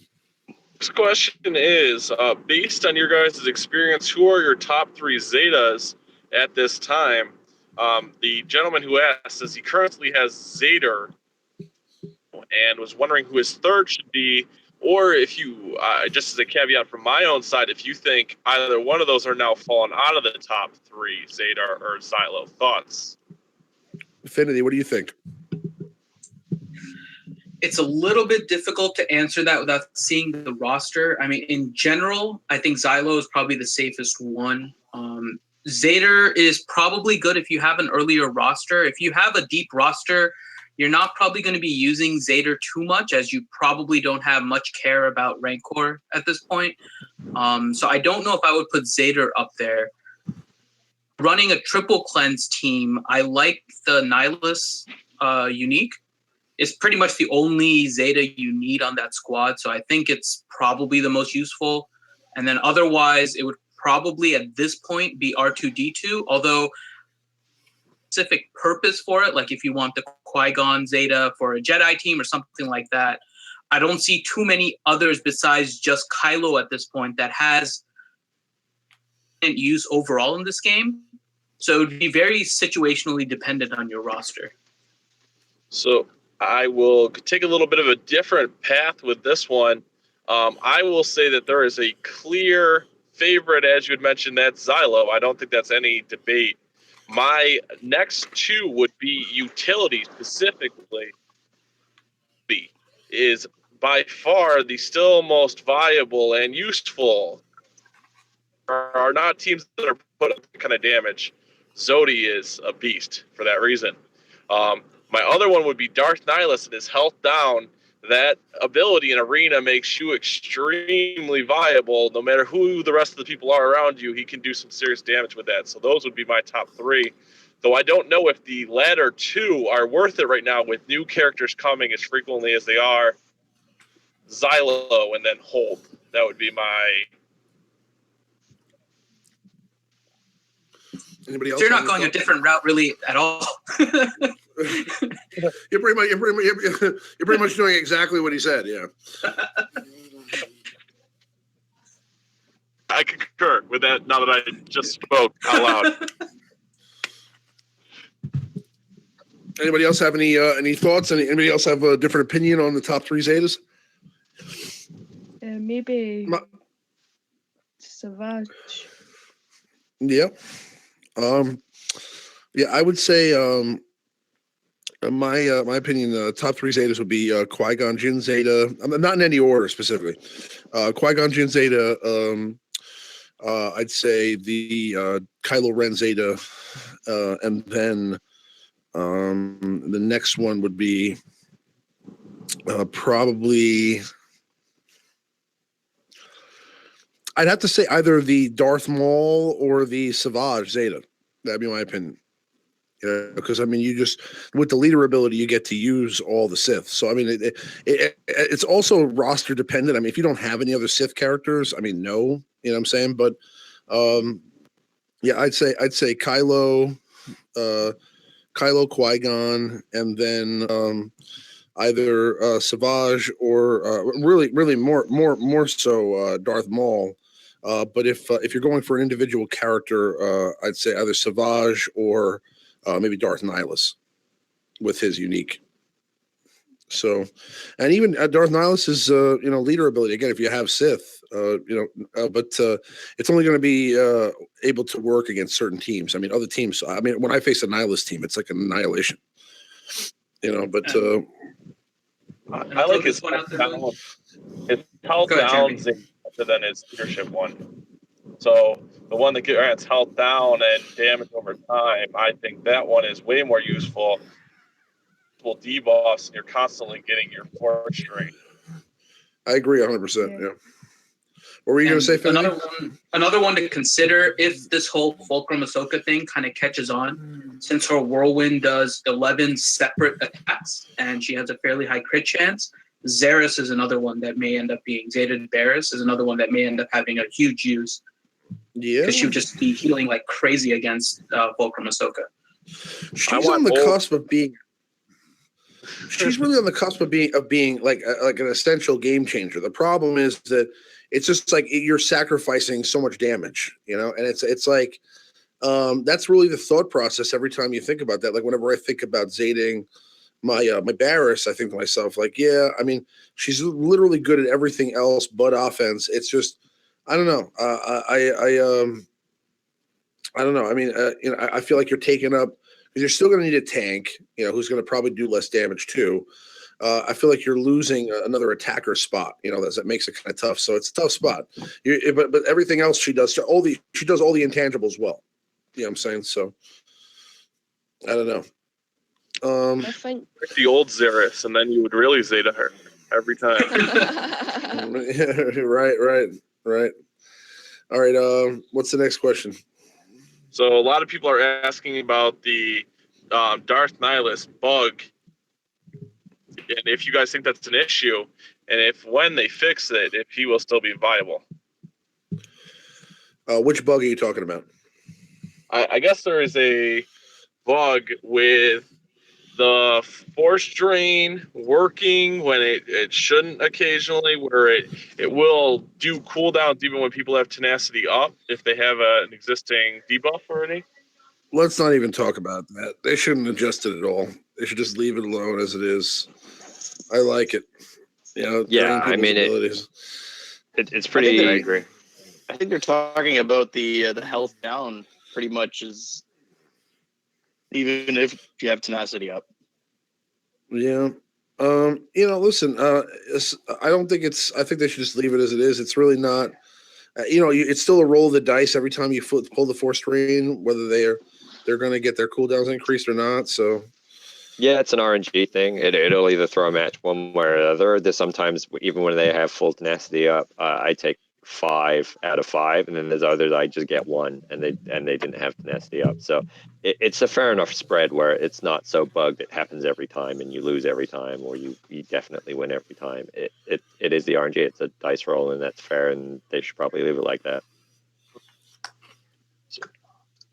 This question is, based on your guys' experience, who are your top 3 Zetas at this time? The gentleman who asked says he currently has Zader and was wondering who his third should be, or if you, just as a caveat from my own side, if you think either one of those are now fallen out of the top 3, Zeta or Xylo. Thoughts? Affinity, what do you think? It's a little bit difficult to answer that without seeing the roster. I mean, in general, I think Xylo is probably the safest one. Zader is probably good if you have an earlier roster. If you have a deep roster, you're not probably going to be using Zader too much, as you probably don't have much care about Rancor at this point. So I don't know if I would put Zader up there. Running a triple cleanse team, I like the Nihilus unique. It's pretty much the only Zeta you need on that squad, so I think it's probably the most useful. And then otherwise, it would probably at this point be R2-D2, although specific purpose for it, like if you want the Qui-Gon Zeta for a Jedi team or something like that, I don't see too many others besides just Kylo at this point that has use overall in this game. So it would be very situationally dependent on your roster. So I will take a little bit of a different path with this one. I will say that there is a clear favorite, as you had mentioned, that's Xylo. I don't think that's any debate. My next 2 would be utility specifically. Is by far the still most viable and useful. Are not teams that are put up that kind of damage. Zodi is a beast for that reason. My other one would be Darth Nihilus and his health down. That ability in Arena makes you extremely viable. No matter who the rest of the people are around you, he can do some serious damage with that. So those would be my top 3. Though I don't know if the latter 2 are worth it right now with new characters coming as frequently as they are. Xylo and then Hold. That would be my... Anybody else? So you're not going a different route really at all. You're pretty much doing exactly what he said. Yeah. I concur with that now that I just spoke out loud. Anybody else have any thoughts? Anybody else have a different opinion on the top 3 Zetas? Maybe Savage. Yeah. Yeah, I would say my opinion, top 3 Zetas would be Qui-Gon Jinn Zeta. Not in any order specifically. Qui-Gon Jinn Zeta. I'd say the Kylo Ren Zeta, and then the next one would be probably. I'd have to say either the Darth Maul or the Savage Zeta. That'd be my opinion. Because I mean, you just with the leader ability, you get to use all the Sith. So I mean, it's also roster dependent. I mean, if you don't have any other Sith characters, I mean, no, you know what I'm saying. But yeah, I'd say Kylo, Qui-Gon, and then either Savage or really more so Darth Maul. But if you're going for an individual character, I'd say either Savage or maybe Darth Nihilus with his unique. So, and even Darth Nihilus' leader ability. Again, if you have Sith, but it's only going to be able to work against certain teams. I mean, other teams. I mean, when I face a Nihilus team, it's like an annihilation. But I like his one out there. His health down than his leadership one. So the one that gets health down and damage over time, I think that one is way more useful. Debuffs, and you're constantly getting your force strain. I agree 100%. Yeah. What were you going to say, Phil? Another one to consider if this whole Fulcrum Ahsoka thing kind of catches on, since her whirlwind does 11 separate attacks and she has a fairly high crit chance. Zaris is another one that may end up being Zeta Barris is another one that may end up having a huge use. Yeah, because she would just be healing like crazy against Fulcrum Ahsoka. She's on the cusp of being. She's really on the cusp of being like an essential game changer. The problem is that it's just like you're sacrificing so much damage, and it's like that's really the thought process every time you think about that. Like whenever I think about Zating my Barris, I think to myself like, yeah, I mean, she's literally good at everything else but offense. It's just I don't know. I don't know. I mean, I feel like you're taking up because you're still going to need a tank, who's going to probably do less damage too. I feel like you're losing another attacker spot, that makes it kind of tough. So it's a tough spot. But everything else she does, she does all the intangibles well. You know what I'm saying? So I don't know. I think the old Zaris, and then you would really Zeta her every time. Right. All right. What's the next question? So a lot of people are asking about the Darth Nihilus bug, and if you guys think that's an issue, and if when they fix it, if he will still be viable. Which bug are you talking about? I guess there is a bug with the force drain working when it shouldn't occasionally, where it will do cooldowns even when people have tenacity up if they have an existing debuff already. Let's not even talk about that. They shouldn't adjust it at all. They should just leave it alone as it is. I like it. Yeah, I mean it's pretty. I agree. I think they're talking about the health down pretty much is even if you have tenacity up. Yeah. Listen, I don't think I think they should just leave it as it is. It's really not, it's still a roll of the dice every time you pull the force drain, whether they're going to get their cooldowns increased or not. So Yeah, it's an RNG thing. It'll either throw a match one way or the other. There's sometimes, even when they have full tenacity up, I take 5 out of 5, and then there's others I just get 1, and they didn't have tenacity up. So it's a fair enough spread where it's not so bugged it happens every time and you lose every time, or you definitely win every time. It is the RNG. It's a dice roll, and that's fair, and they should probably leave it like that.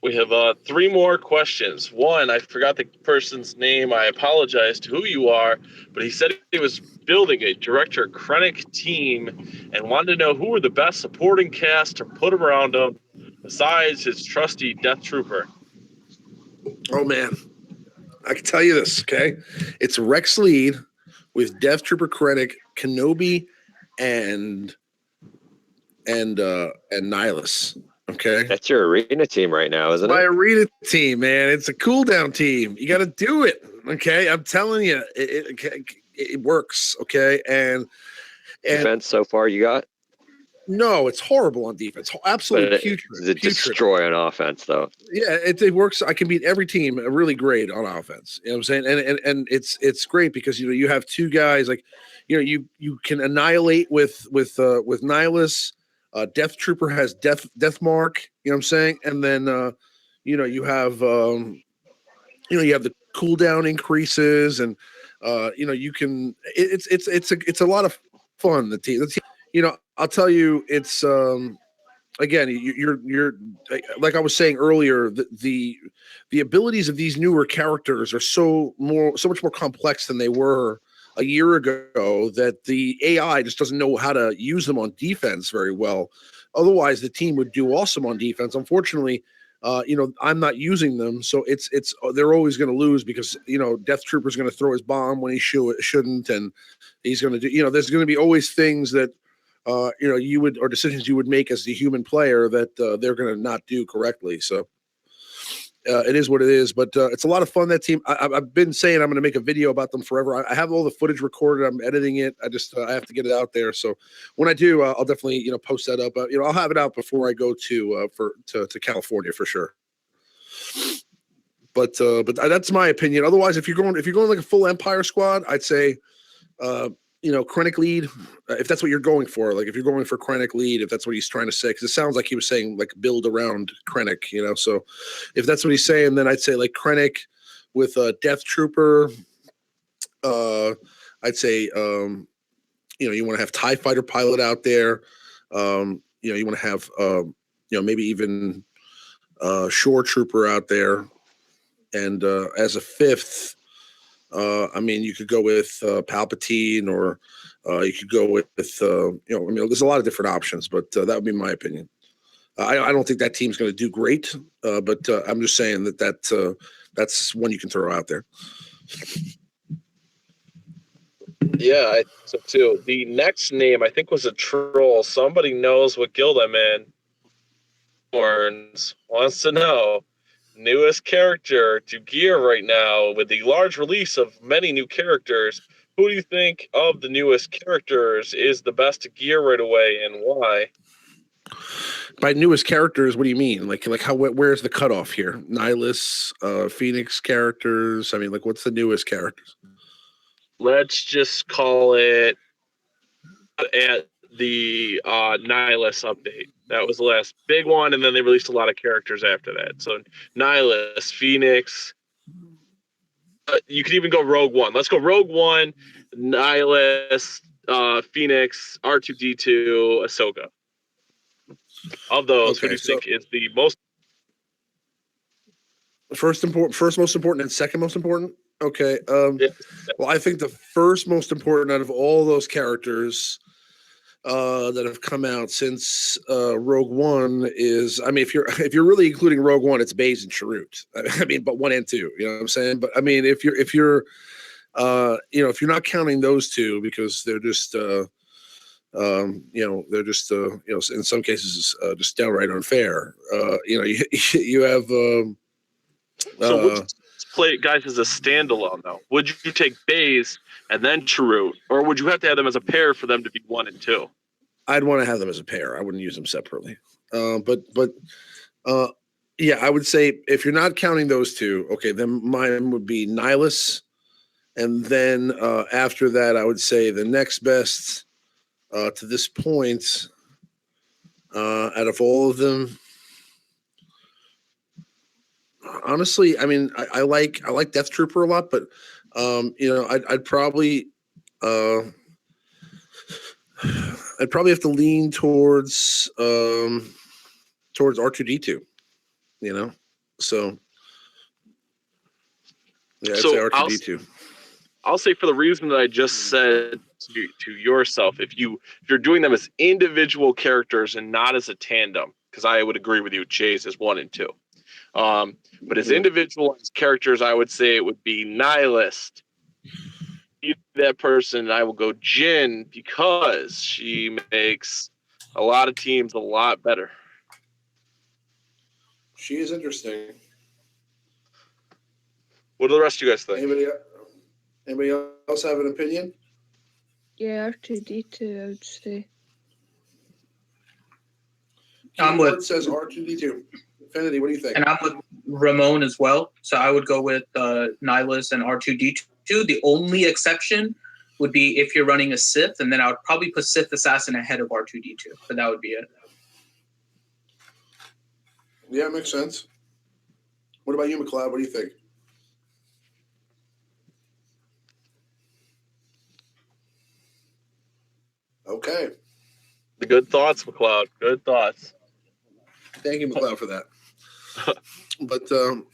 We have 3 more questions. One, I forgot the person's name. I apologize to who you are, but he said he was building a Director Krennic team and wanted to know who were the best supporting cast to put around him besides his trusty Death Trooper. Oh man, I can tell you this. Okay, it's Rex Lead with Death Trooper Krennic, Kenobi, and Nihilus. Okay, that's your arena team right now, isn't it? My arena team, man. It's a cooldown team. You got to do it. Okay, I'm telling you, it works. Okay, and defense so far you got? No, it's horrible on defense. Absolutely putrid. It destroy on offense, though. Yeah, it works. I can beat every team really great on offense. You know what I'm saying? And it's great because you have 2 guys like you can annihilate with Nihilus. Death Trooper has death mark. You know what I'm saying? And then you have you have the cooldown increases, and you can. It's a lot of fun. The team. I'll tell you, it's again, you're like I was saying earlier, the abilities of these newer characters are so much more complex than they were a year ago, that the AI just doesn't know how to use them on defense very well. Otherwise, the team would do awesome on defense. Unfortunately, I'm not using them, so they're always going to lose because Death Trooper's going to throw his bomb when he shouldn't, and he's going to do. There's going to be always things that you would, or decisions you would make as the human player that they're going to not do correctly. So it is what it is, but it's a lot of fun. That team, I've been saying I'm going to make a video about them forever. I have all the footage recorded. I'm editing it. I have to get it out there. So when I do, I'll definitely post that up. I'll have it out before I go to California for sure. But that's my opinion. Otherwise, if you're going like a full Empire squad, I'd say. Krennic lead, if that's what you're going for, like if you're going for Krennic lead, if that's what he's trying to say, because it sounds like he was saying like build around Krennic, so if that's what he's saying, then I'd say like Krennic with a Death Trooper. I'd say, you want to have TIE Fighter pilot out there. You want to have, maybe even Shore Trooper out there. And as a 5th, you could go with Palpatine, or you could go with there's a lot of different options, but that would be my opinion. I don't think that team's going to do great, but I'm just saying that's one you can throw out there. Yeah, I think so too. The next name I think was a troll. Somebody knows what guild I'm in. Horns wants to know. Newest character to gear right now with the large release of many new characters. Who do you think of the newest characters is the best to gear right away, and why? By newest characters, what do you mean? Like where's the cutoff here? Nihilus, Phoenix characters. I mean, like what's the newest characters? Let's just call it at the Nihilus update. That was the last big one, and then they released a lot of characters after that. So Nihilus, Phoenix. You could even go Rogue One. Let's go Rogue One, Nihilus, Phoenix, R2D2, Ahsoka. Of those, who do you think is the most? First most important, and second most important? Okay. Yeah. Well, I think the first most important out of all those characters that have come out since Rogue One is, if you're really including Rogue One, it's Baze and Chirrut. But 1 and 2, you know what I'm saying? But if you're not counting those 2 because they're just they're just in some cases just downright unfair. You have So would you play guys as a standalone though? Would you take Baze and then Chirrut, or would you have to have them as a pair for them to be 1 and 2? I'd want to have them as a pair. I wouldn't use them separately. But I would say if you're not counting those 2, okay, then mine would be Nihilus, And then after that, I would say the next best to this point, out of all of them, honestly, I mean, I like Death Trooper a lot, but I'd probably I'd have to lean towards R2D2. So yeah, I'd say R2D2. I'll say for the reason that I just said to yourself, if you're doing them as individual characters and not as a tandem, because I would agree with you, Chase is 1 and 2. But as individual characters, I would say it would be Nihilist. That person, and I will go Jin because she makes a lot of teams a lot better. She is interesting. What do the rest of you guys think? Anybody else have an opinion? Yeah, R2D2, I would say. I'm with says R2D2. Infinity, what do you think? And I'm with Ramon as well. So I would go with Nihilus and R2D2. The only exception would be if you're running a Sith, and then I would probably put Sith Assassin ahead of R2D2. But that would be it. Yeah, makes sense. What about you, McLeod? What do you think? Okay. The good thoughts, McLeod. Good thoughts. Thank you, McLeod, for that. But so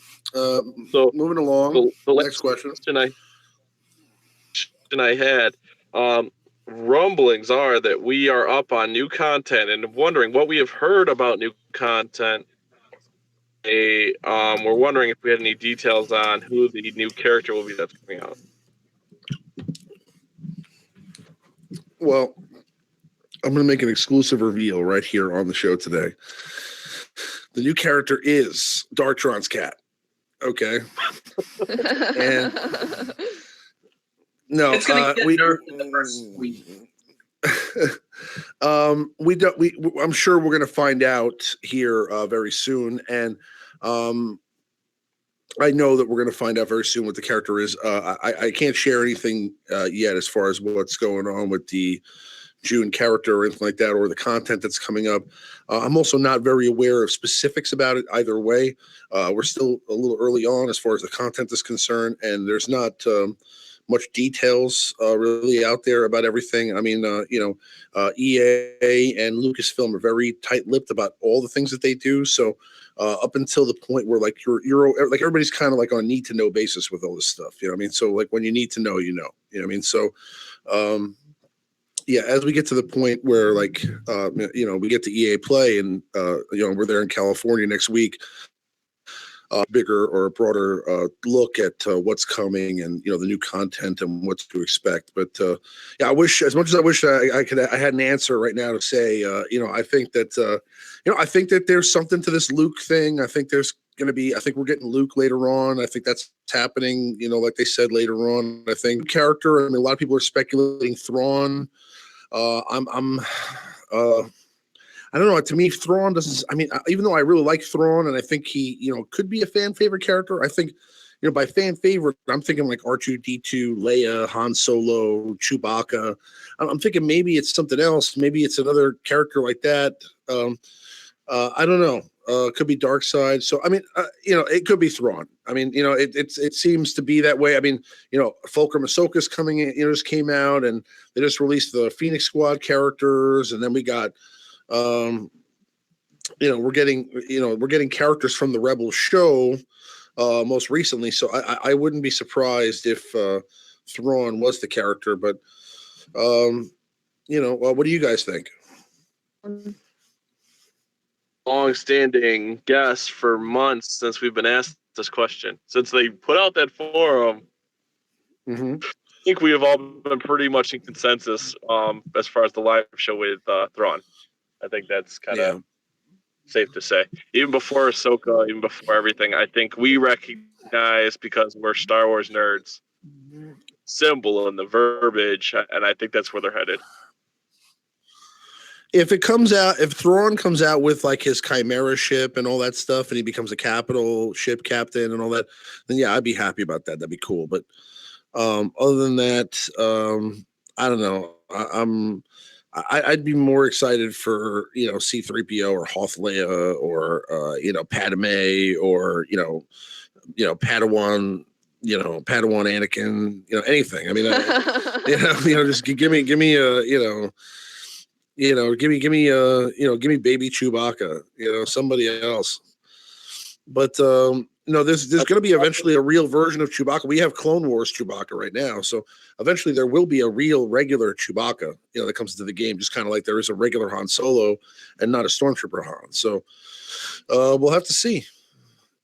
moving along, the next question. I had rumblings are that we are up on new content, and I'm wondering what we have heard about new content. We're wondering if we had any details on who the new character will be that's coming out. Well, I'm going to make an exclusive reveal right here on the show today. The new character is Darktron's cat. Okay. And no, it's going to get nerfed in the first week. I'm sure we're going to find out here very soon, and I know that we're going to find out very soon what the character is. I can't share anything yet as far as what's going on with the June character or anything like that, or the content that's coming up. I'm also not very aware of specifics about it either way. We're still a little early on as far as the content is concerned, and there's not much details really out there about everything. I mean, EA and Lucasfilm are very tight-lipped about all the things that they do. So up until the point where like you're like everybody's kind of like on a need to know basis with all this stuff. You know what I mean? So like when you need to know, you know. You know what I mean? So yeah, as we get to the point where like we get to EA Play and we're there in California next week. Bigger or a broader look at what's coming and the new content and what to expect. But yeah, I wish as much as I wish I had an answer right now to say I think that I think that there's something to this Luke thing. I think there's going to be. I think we're getting Luke later on. I think that's happening. Like they said later on. I think character. I mean, a lot of people are speculating Thrawn. I don't know. To me, Thrawn doesn't. I mean, even though I really like Thrawn, and I think he, could be a fan favorite character. I think, by fan favorite, I'm thinking like R2D2, Leia, Han Solo, Chewbacca. I'm thinking maybe it's something else. Maybe it's another character like that. I don't know. It could be Darkseid. So I mean, it could be Thrawn. I mean, it seems to be that way. I mean, Fulcrum Ahsoka's coming in. Just came out, and they just released the Phoenix Squad characters, and then we got. We're getting characters from the Rebel show most recently, so I wouldn't be surprised if Thrawn was the character. But what do you guys think? Long-standing guess for months since we've been asked this question. Since they put out that forum, I think we have all been pretty much in consensus as far as the live show with Thrawn. I think that's kind of safe to say. Even before Ahsoka, even before everything, I think we recognize, because we're Star Wars nerds, symbol and the verbiage, and I think that's where they're headed. If Thrawn comes out with like his Chimera ship and all that stuff, and he becomes a capital ship captain and all that, then yeah, I'd be happy about that. That'd be cool. But Other than that, I don't know. I'd be more excited for C-3PO or Hoth Leia or Padme or Padawan Padawan Anakin, anything. I mean, just give me give me baby Chewbacca, somebody else. But there's going to be eventually a real version of Chewbacca. We have Clone Wars Chewbacca right now, so eventually there will be a real regular Chewbacca, that comes into the game, just kind of like there is a regular Han Solo and not a Stormtrooper Han. So we'll have to see.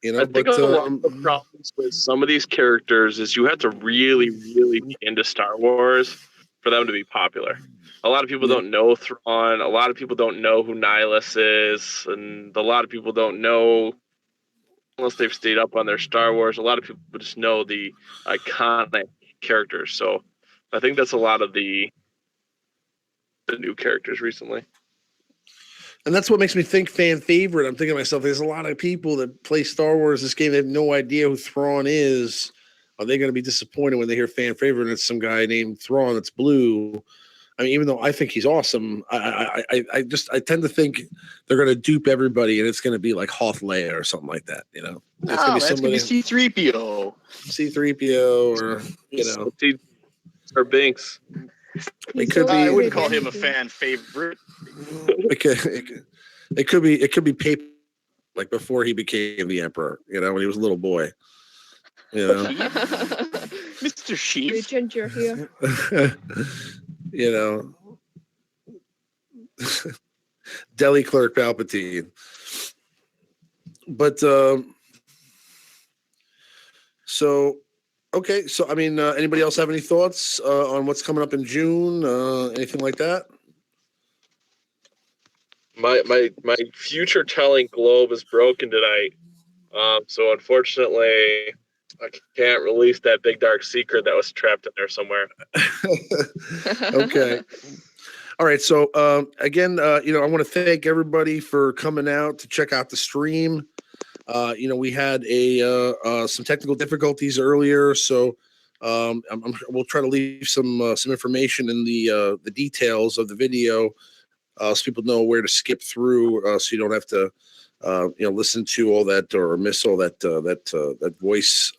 I think a lot of the problems with some of these characters is you have to really, really be into Star Wars for them to be popular. A lot of people don't know Thrawn. A lot of people don't know who Nihilus is, and a lot of people don't know, unless they've stayed up on their Star Wars. A lot of people just know the iconic characters. So I think that's a lot of the new characters recently. And that's what makes me think fan favorite. I'm thinking to myself, there's a lot of people that play Star Wars this game. They have no idea who Thrawn is. Are they going to be disappointed when they hear fan favorite and it's some guy named Thrawn that's blue? I mean, even though I think he's awesome, I tend to think they're going to dupe everybody and it's going to be like Hoth Leia or something like that. It's going to be C-3PO. C-3PO or Binks. It could be. I wouldn't call him a fan favorite. It could be paper, like before he became the Emperor. When he was a little boy. Mr. Sheep. Ginger here. Deli clerk Palpatine. But okay, so I mean, anybody else have any thoughts on what's coming up in June? Anything like that? My future telling globe is broken tonight, so unfortunately, I can't release that big dark secret that was trapped in there somewhere. Okay. All right. So again, I want to thank everybody for coming out to check out the stream. We had some technical difficulties earlier, so we'll try to leave some information in the details of the video, so people know where to skip through, so you don't have to listen to all that or miss all that voice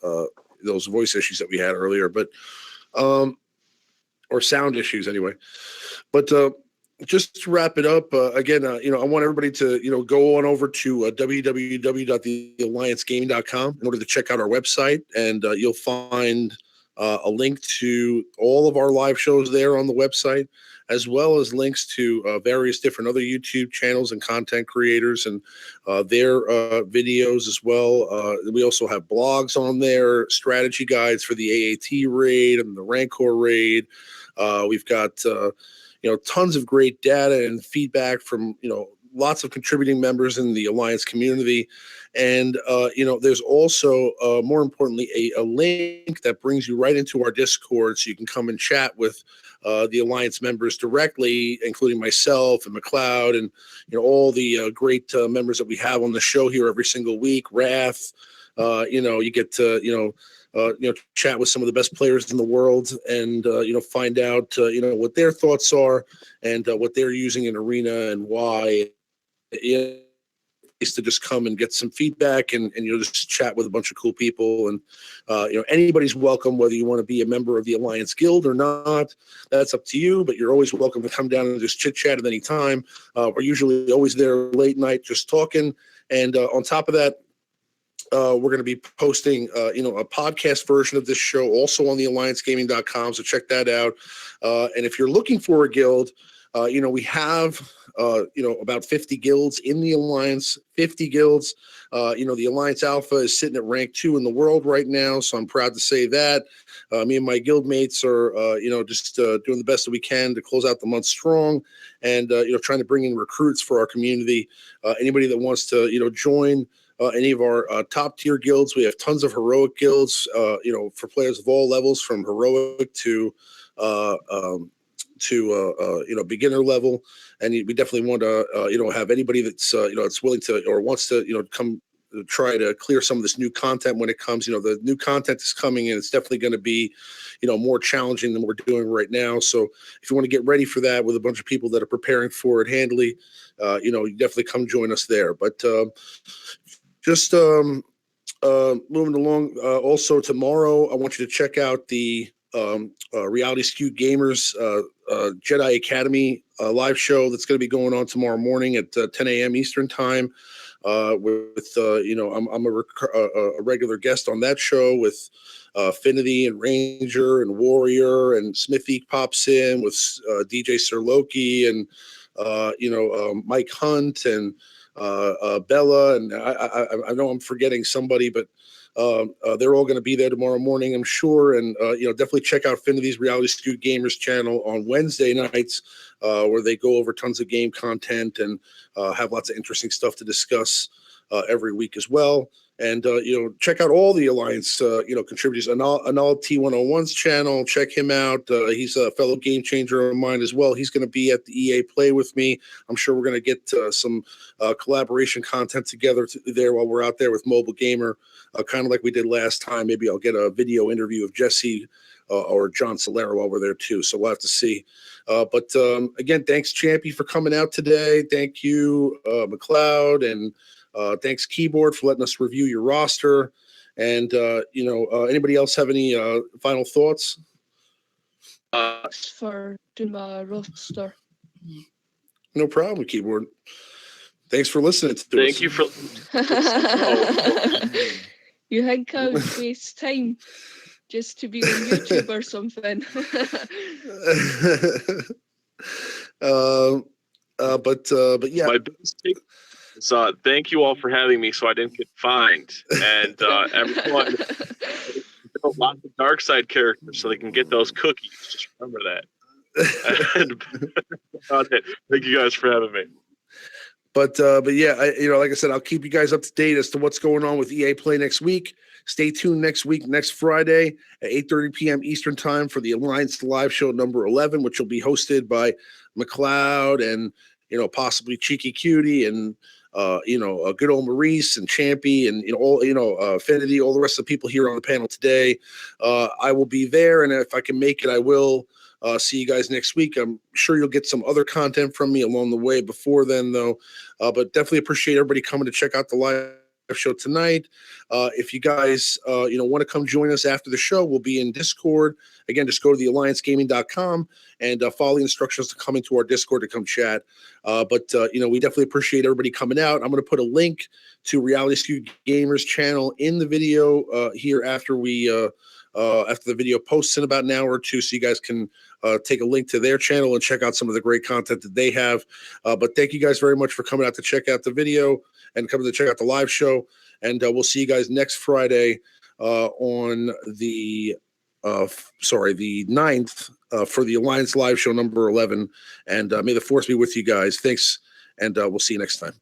those voice issues that we had earlier, but or sound issues anyway. But just to wrap it up, again, I want everybody to, go on over to www.thealliancegaming.com in order to check out our website, and you'll find a link to all of our live shows there on the website, as well as links to various different other YouTube channels and content creators and their videos as well. We also have blogs on there, strategy guides for the AAT raid and the Rancor raid. We've got tons of great data and feedback from, lots of contributing members in the Alliance community. And, there's also, more importantly, a link that brings you right into our Discord, so you can come and chat with the Alliance members directly, including myself and McLeod and, all the great members that we have on the show here every single week. Wrath, you get to, chat with some of the best players in the world and, find out, what their thoughts are and what they're using in Arena and why. Is to just come and get some feedback and just chat with a bunch of cool people. And, anybody's welcome, whether you want to be a member of the Alliance Guild or not. That's up to you, but you're always welcome to come down and just chit chat at any time. We're usually always there late night just talking. And on top of that, we're going to be posting, a podcast version of this show also on the alliancegaming.com. So check that out. And if you're looking for a guild, we have, about 50 guilds in the Alliance, 50 guilds. The Alliance Alpha is sitting at rank 2 in the world right now. So I'm proud to say that. Me and my guild mates are, just doing the best that we can to close out the month strong and, trying to bring in recruits for our community. Anybody that wants to, join any of our top tier guilds. We have tons of heroic guilds, for players of all levels, from heroic to beginner level. And we definitely want to, have anybody that's, that's willing to or wants to, come try to clear some of this new content when it comes. The new content is coming, and it's definitely going to be, more challenging than we're doing right now. So if you want to get ready for that with a bunch of people that are preparing for it handily, you definitely come join us there. But just moving along. Also tomorrow, I want you to check out the Reality Skewed Gamers Jedi Academy live show that's going to be going on tomorrow morning at 10 a.m. Eastern time. With I'm a regular guest on that show with Affinity and Ranger and Warrior, and Smithy pops in with DJ Sir Loki and Mike Hunt and Bella, and I know I'm forgetting somebody, but they're all going to be there tomorrow morning, I'm sure. And definitely check out Affinity's Reality Skewed Gamers channel on Wednesday nights, where they go over tons of game content and have lots of interesting stuff to discuss every week as well. And check out all the Alliance contributors. Anal T101's channel. Check him out. He's a fellow game changer of mine as well. He's going to be at the EA Play with me. I'm sure we're going to get some collaboration content together there while we're out there with Mobile Gamer, kind of like we did last time. Maybe I'll get a video interview of Jesse or John Solera while we're there too. So we'll have to see. But again, thanks Champy for coming out today. Thank you, McLeod, and thanks Keyboard for letting us review your roster. And anybody else have any final thoughts? Thanks for doing my roster. No problem, Keyboard. Thanks for listening to us. Thank you for. You think I would waste time just to be on YouTube or something? But yeah. My biggest take is thank you all for having me, so I didn't get fined, and everyone build lots of dark side characters so they can get those cookies. Just remember that. And, thank you guys for having me. But yeah, like I said, I'll keep you guys up to date as to what's going on with EA Play next week. Stay tuned next Friday at 8:30 p.m. Eastern time for the Alliance live show number 11, which will be hosted by McLeod and possibly Cheeky Cutie and good old Maurice and Champy and Affinity, all the rest of the people here on the panel today. I will be there, and if I can make it, I will. See you guys next week. I'm sure you'll get some other content from me along the way before then, though. But definitely appreciate everybody coming to check out the live show tonight. If you guys, want to come join us after the show, we'll be in Discord. Again, just go to thealliancegaming.com and follow the instructions to come into our Discord to come chat. But we definitely appreciate everybody coming out. I'm going to put a link to Reality Skewed Gamers channel in the video here after the video posts in about an hour or two, so you guys can take a link to their channel and check out some of the great content that they have. But thank you guys very much for coming out to check out the video and coming to check out the live show. And we'll see you guys next Friday on the 9th for the Alliance live show number 11. And may the force be with you guys. Thanks, and we'll see you next time.